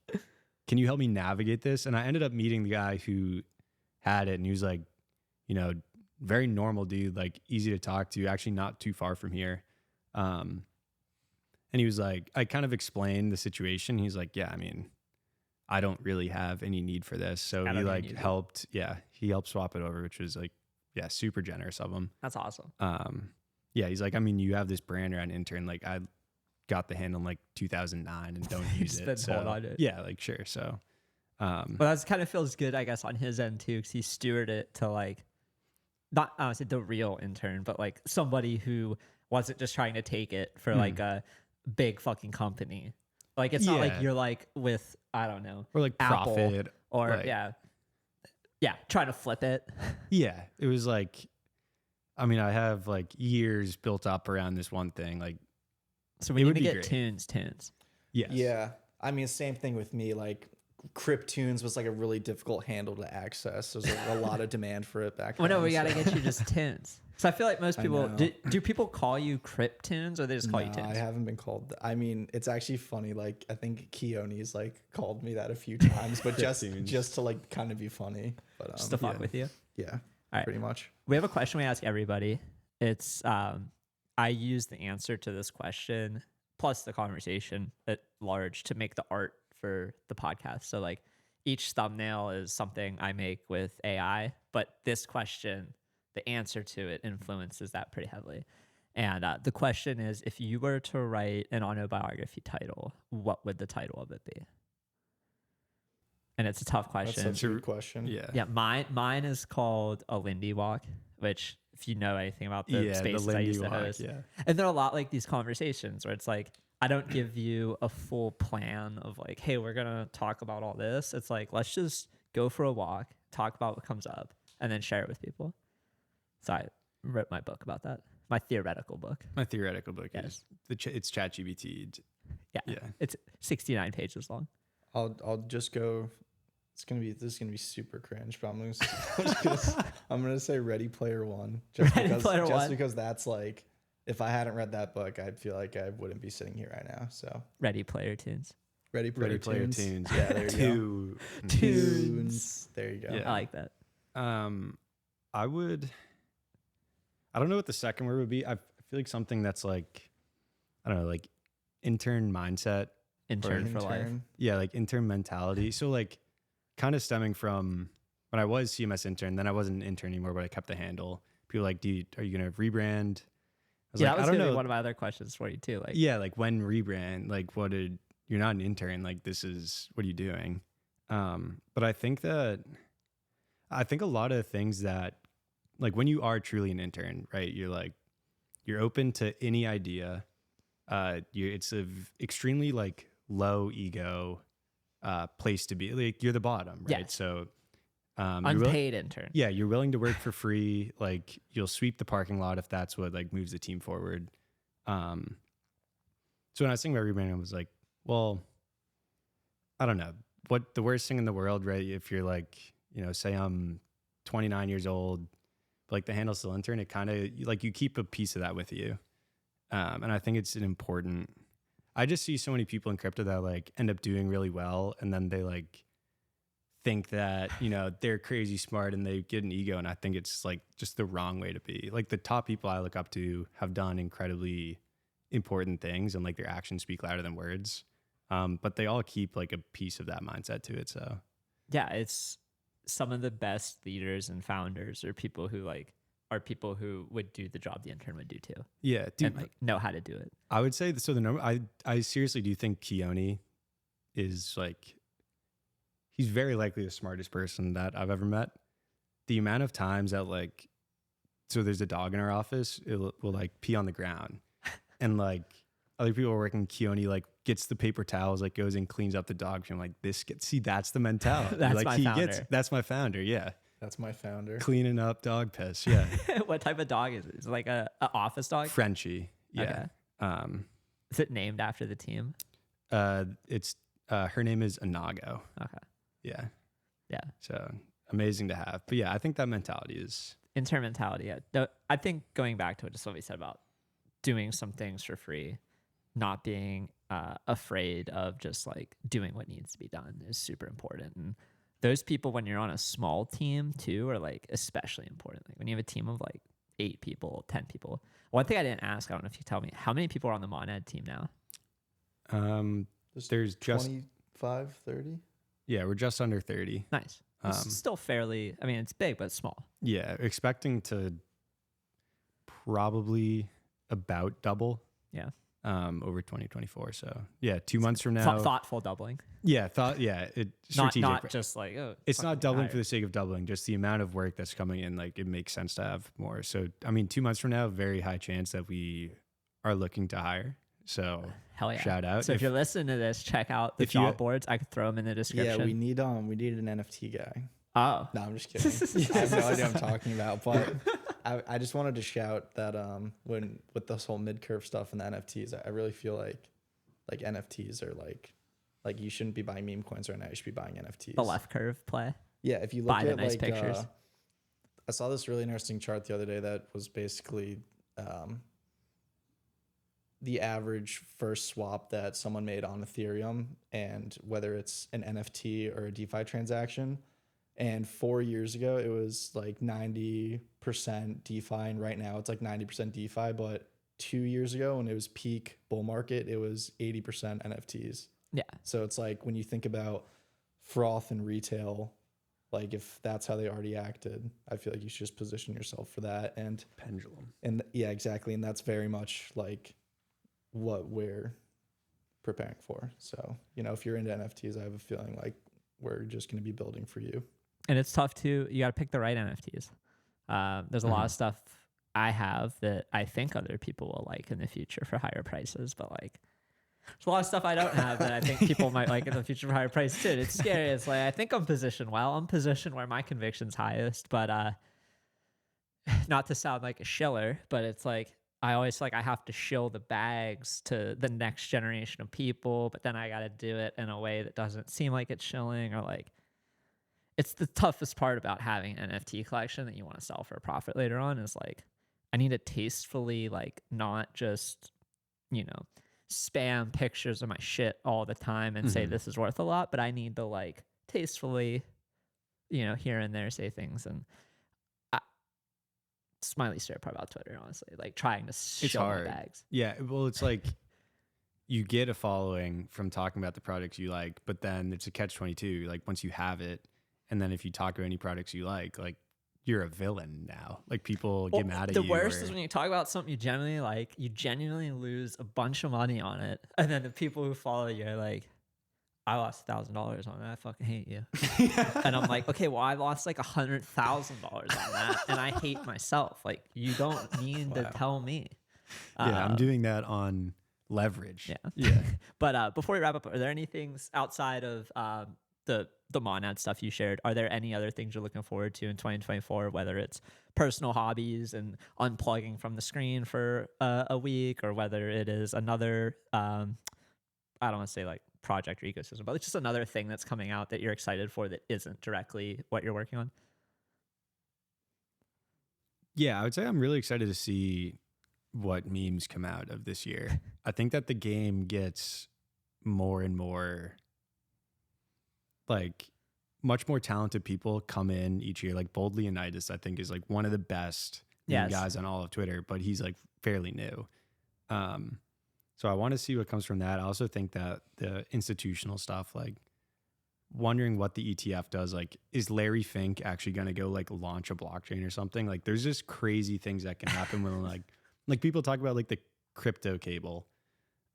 can you help me navigate this? And I ended up meeting the guy who had it, and he was like, you know, very normal dude, like easy to talk to, actually not too far from here. And he was like, I kind of explained the situation. He's like, yeah, I mean, I don't really have any need for this. So he like helped, he helped swap it over, which was like, yeah, super generous of him. That's awesome. Yeah, he's like, I mean, you have this brand around Intern. Like, I got the handle in like 2009 and don't use it. So hold on to it. Yeah, like sure. So, well, that kind of feels good, I guess, on his end too, because he stewarded it to like, not honestly the real intern, but like somebody who wasn't just trying to take it for like a big fucking company. Like it's not like you're like with, I don't know, or like Apple, profit, or like, yeah, trying to flip it. Yeah, it was like, I mean, I have like years built up around this one thing. Like, so we need to get Tunez. Yes. Yeah. I mean, same thing with me. Like, Cryptunes was like a really difficult handle to access. There's like a lot of demand for it back then. Well, no, we got to get you just Tunez. So I feel like most people, do people call you Cryptunes, or they just call you Tunez? I haven't been called. I mean, it's actually funny. Like, I think Keone's like called me that a few times, but just to like kind of be funny. But just to fuck with you. Yeah. All right. Pretty much. We have a question we ask everybody. It's I use the answer to this question plus the conversation at large to make the art for the podcast. So like each thumbnail is something I make with AI, but this question, the answer to it influences that pretty heavily. And the question is, if you were to write an autobiography title, what would the title of it be? And it's a tough question. That's such a good question. Yeah, mine is called A Lindy Walk, which if you know anything about the spaces I used to host. Yeah. And there are a lot like these conversations where it's like, I don't give you a full plan of like, hey, we're going to talk about all this. It's like, let's just go for a walk, talk about what comes up, and then share it with people. So I wrote my book about that. My theoretical book. My theoretical book Yes. is it's ChatGPT. Yeah. It's 69 pages long. I'll just go. This is gonna be super cringe, but I'm gonna say Ready Player One, just because that's like, if I hadn't read that book, I'd feel like I wouldn't be sitting here right now. So Ready Player Tunes. Ready Player Tunes. Yeah, there you go. Tunes. There you go. Yeah. I like that. I don't know what the second word would be. I feel like something that's like, I don't know, like intern mindset. Intern for life. Yeah, like intern mentality. So like kind of stemming from when I was CMS intern, then I wasn't an intern anymore, but I kept the handle. People were like, are you going to rebrand? I was Yeah, like, that was I don't gonna know. be one of my other questions for you too. Like, Yeah, like when rebrand, like you're not an intern, like what are you doing? But I think a lot of things that, like when you are truly an intern, right? You're open to any idea. It's a extremely like low ego place to be. Like you're the bottom, right? Yes. So unpaid intern. Yeah, you're willing to work for free. Like you'll sweep the parking lot if that's what like moves the team forward. So when I was thinking about rebranding, I was like, well, I don't know what the worst thing in the world, right? If you're like, say I'm 29 years old, but like the handle's still intern, it kind of like you keep a piece of that with you. And I think it's I just see so many people in crypto that like end up doing really well. And then they like think that, they're crazy smart and they get an ego. And I think it's like just the wrong way to be. Like the top people I look up to have done incredibly important things and like their actions speak louder than words. But they all keep like a piece of that mindset to it. So yeah, it's some of the best leaders and founders are people who would do the job the intern would do too. Yeah, dude, and like know how to do it. I would say so. The number I seriously do think Keone is like, he's very likely the smartest person that I've ever met. The amount of times that like, so there's a dog in our office, it will like pee on the ground, and like other people are working. Keone like gets the paper towels, like goes and cleans up the dog. I'm like, that's the mentality. That's like my founder. That's my founder. Yeah. That's my founder. Cleaning up dog piss. Yeah. What type of dog is it? Is it like a office dog? Frenchie. Yeah. Okay. Is it named after the team? It's her name is Inago. Okay. Yeah. Yeah. So amazing to have. But yeah, I think that mentality is intern mentality. Yeah. No, I think going back to just what we said about doing some things for free, not being afraid of just like doing what needs to be done is super important. And those people, when you're on a small team too, are like especially important. Like when you have a team of like 8 people, 10 people. One thing I didn't ask, I don't know if you tell me, how many people are on the Monad team now? There's just 25, 30. Yeah, we're just under 30. Nice. It's still fairly, I mean, it's big, but it's small. Yeah, expecting to probably about double. Yeah. Over 2024. So yeah, 2 months from now. Thoughtful doubling. Yeah, it strategic. Not just like, it's not doubling for the sake of doubling, just the amount of work that's coming in. Like it makes sense to have more. So I mean, 2 months from now, very high chance that we are looking to hire. So hell yeah, shout out. So if you're listening to this, check out the job boards. I could throw them in the description. Yeah, we need an NFT guy. Oh no, I'm just kidding. I have no idea what I'm talking about, but I just wanted to shout that with this whole mid-curve stuff and the NFTs, I really feel like NFTs are like you shouldn't be buying meme coins right now. You should be buying NFTs. The left curve play. Yeah, if you look buy at the nice pictures. I saw this really interesting chart the other day that was basically the average first swap that someone made on Ethereum, and whether it's an NFT or a DeFi transaction. And 4 years ago, it was like 90% DeFi, and right now it's like 90% DeFi. But 2 years ago, when it was peak bull market, it was 80% NFTs. Yeah. So it's like when you think about froth and retail, Like if that's how they already acted, I feel like you should just position yourself for that. And Pendulum. and yeah, exactly. And that's very much like what we're preparing for. So, you know, if you're into NFTs, I have a feeling like we're just going to be building for you. And it's tough too. You got to pick the right NFTs. There's a lot of stuff I have that I think other people will like in the future for higher prices, but like there's a lot of stuff I don't have that I think people might like in the future for higher prices too. It's scary. It's like I think I'm positioned well. I'm positioned where my conviction's highest, but not to sound like a shiller, but it's like I always feel like I have to shill the bags to the next generation of people, but then I got to do it in a way that doesn't seem like it's shilling, or like it's the toughest part about having an NFT collection that you want to sell for a profit later on is like I need to tastefully like not just, you know, spam pictures of my shit all the time and say this is worth a lot, but I need to like tastefully, you know, here and there say things. And it's my least favorite part about Twitter, honestly, like trying to show my bags. Yeah, well, it's like you get a following from talking about the products you like, but then it's a catch-22. Like once you have it, and then if you talk about any products you like you're a villain now. Like people get mad at you. The worst is when you talk about something you genuinely like, you genuinely lose a bunch of money on it, and then the people who follow you are like, I lost $1,000 on it. I fucking hate you. And I'm like, okay, well, I lost like $100,000 on that, and I hate myself. Like, you don't need to tell me. Yeah, I'm doing that on leverage. Yeah. But before we wrap up, are there any things outside of the Monad stuff you shared? Are there any other things you're looking forward to in 2024, whether it's personal hobbies and unplugging from the screen for a week, or whether it is another, I don't want to say like project or ecosystem, but it's just another thing that's coming out that you're excited for that isn't directly what you're working on? Yeah, I would say I'm really excited to see what memes come out of this year. I think that the game gets more and more like much more talented people come in each year. Like Boldly Unitas, I think, is like one of the best guys on all of Twitter, but he's like fairly new. So I want to see what comes from that. I also think that the institutional stuff, like wondering what the ETF does, like is Larry Fink actually going to go like launch a blockchain or something? Like there's just crazy things that can happen when like people talk about like the crypto cable.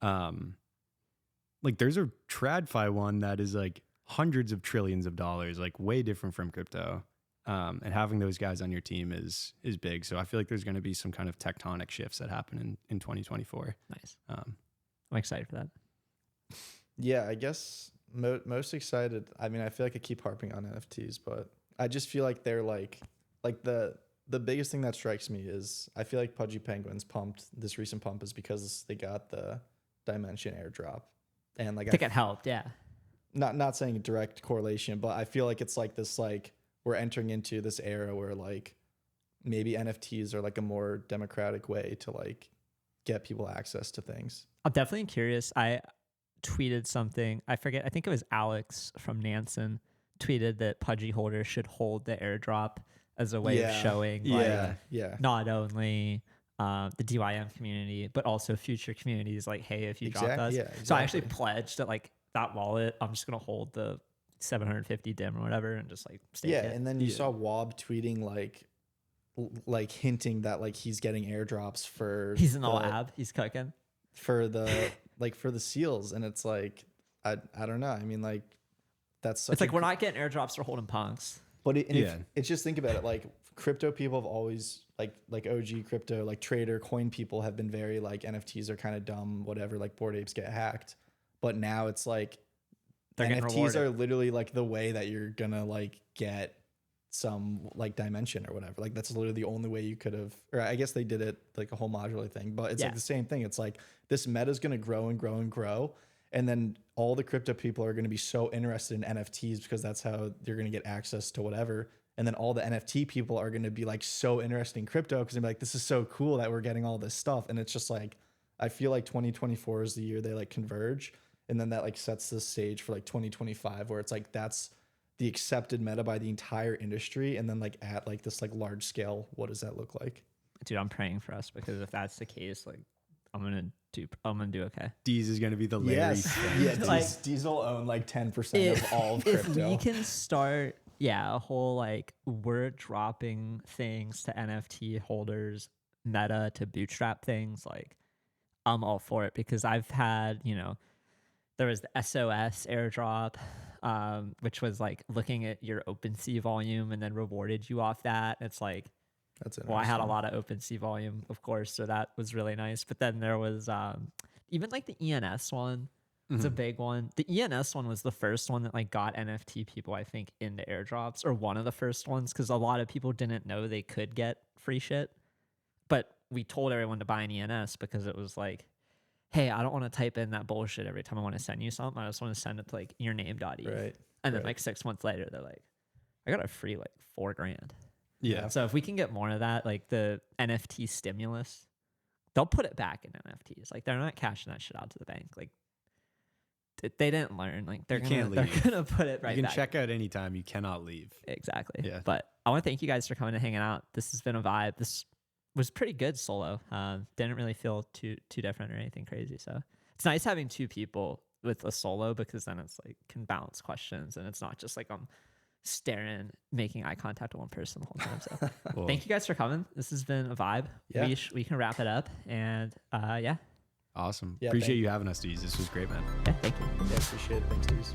Like there's a TradFi one that is like hundreds of trillions of dollars, like way different from crypto. And having those guys on your team is big. So I feel like there's going to be some kind of tectonic shifts that happen in 2024. Nice. I'm excited for that. Yeah, I guess most excited. I mean, I feel like I keep harping on NFTs, but I just feel like they're like the biggest thing that strikes me is I feel like Pudgy Penguins this recent pump is because they got the Dimension airdrop. And like I think it helped, yeah. Not saying a direct correlation, but I feel like it's like this, like we're entering into this era where like maybe NFTs are like a more democratic way to like get people access to things. I'm definitely curious. I tweeted something. I forget. I think it was Alex from Nansen tweeted that Pudgy holders should hold the airdrop as a way of showing not only the DYM community, but also future communities like, hey, if you drop us. Yeah, exactly. So I actually pledged that like that wallet, I'm just going to hold the 750 DIM or whatever and just like stake it. And then you saw Wob tweeting like hinting that like he's getting airdrops for he's in the lab, he's cooking for the like for the seals, and it's like I don't know. I mean, like that's such it's like we're not getting airdrops for holding punks. But it's just think about it, like crypto people have always like OG crypto, like trader coin people have been very like NFTs are kind of dumb, whatever, like Bored Apes get hacked. But now it's like NFTs are literally like the way that you're gonna like get some like dimension or whatever. Like that's literally the only way you could have, or I guess they did it like a whole modular thing, but it's like the same thing. It's like this meta is gonna grow and grow and grow. And then all the crypto people are gonna be so interested in NFTs because that's how you're gonna get access to whatever. And then all the NFT people are gonna be like so interested in crypto because they're like, this is so cool that we're getting all this stuff. And it's just like, I feel like 2024 is the year they like converge. And then that like sets the stage for like 2025 where it's like that's the accepted meta by the entire industry. And then like at like this like large scale, what does that look like? Dude, I'm praying for us because if that's the case, like I'm gonna do okay. Deez is gonna be the Larry. Yes. Yeah, Deez will own like 10% of all of crypto. If we can start Yeah, a whole like we're dropping things to NFT holders meta to bootstrap things. Like I'm all for it because I've had, there was the SOS airdrop, which was like looking at your OpenSea volume and then rewarded you off that. It's like, That's well, I had a interesting. lot of OpenSea volume, of course, so that was really nice. But then there was even like the ENS one. It's a big one. The ENS one was the first one that like got NFT people, I think, into airdrops, or one of the first ones, because a lot of people didn't know they could get free shit. But we told everyone to buy an ENS because it was like, hey, I don't want to type in that bullshit every time I want to send you something. I just want to send it to like your name.eth. Right. And then like 6 months later, they're like, I got a free like $4,000. Yeah. So if we can get more of that, like the NFT stimulus, they'll put it back in NFTs. Like they're not cashing that shit out to the bank. Like they didn't learn. Like they're gonna put it right back. You can check out anytime. You cannot leave. Exactly. Yeah. But I want to thank you guys for coming and hanging out. This has been a vibe. This was pretty good solo. Didn't really feel too different or anything crazy. So it's nice having two people with a solo because then it's like can bounce questions and it's not just like I'm staring, making eye contact with one person the whole time. So Cool. thank you guys for coming. This has been a vibe. Yeah. We can wrap it up and yeah. Awesome. Yeah, Appreciate you having us, Deez. This was great, man. Yeah, thank you. Yeah, appreciate it. Thanks, dudes.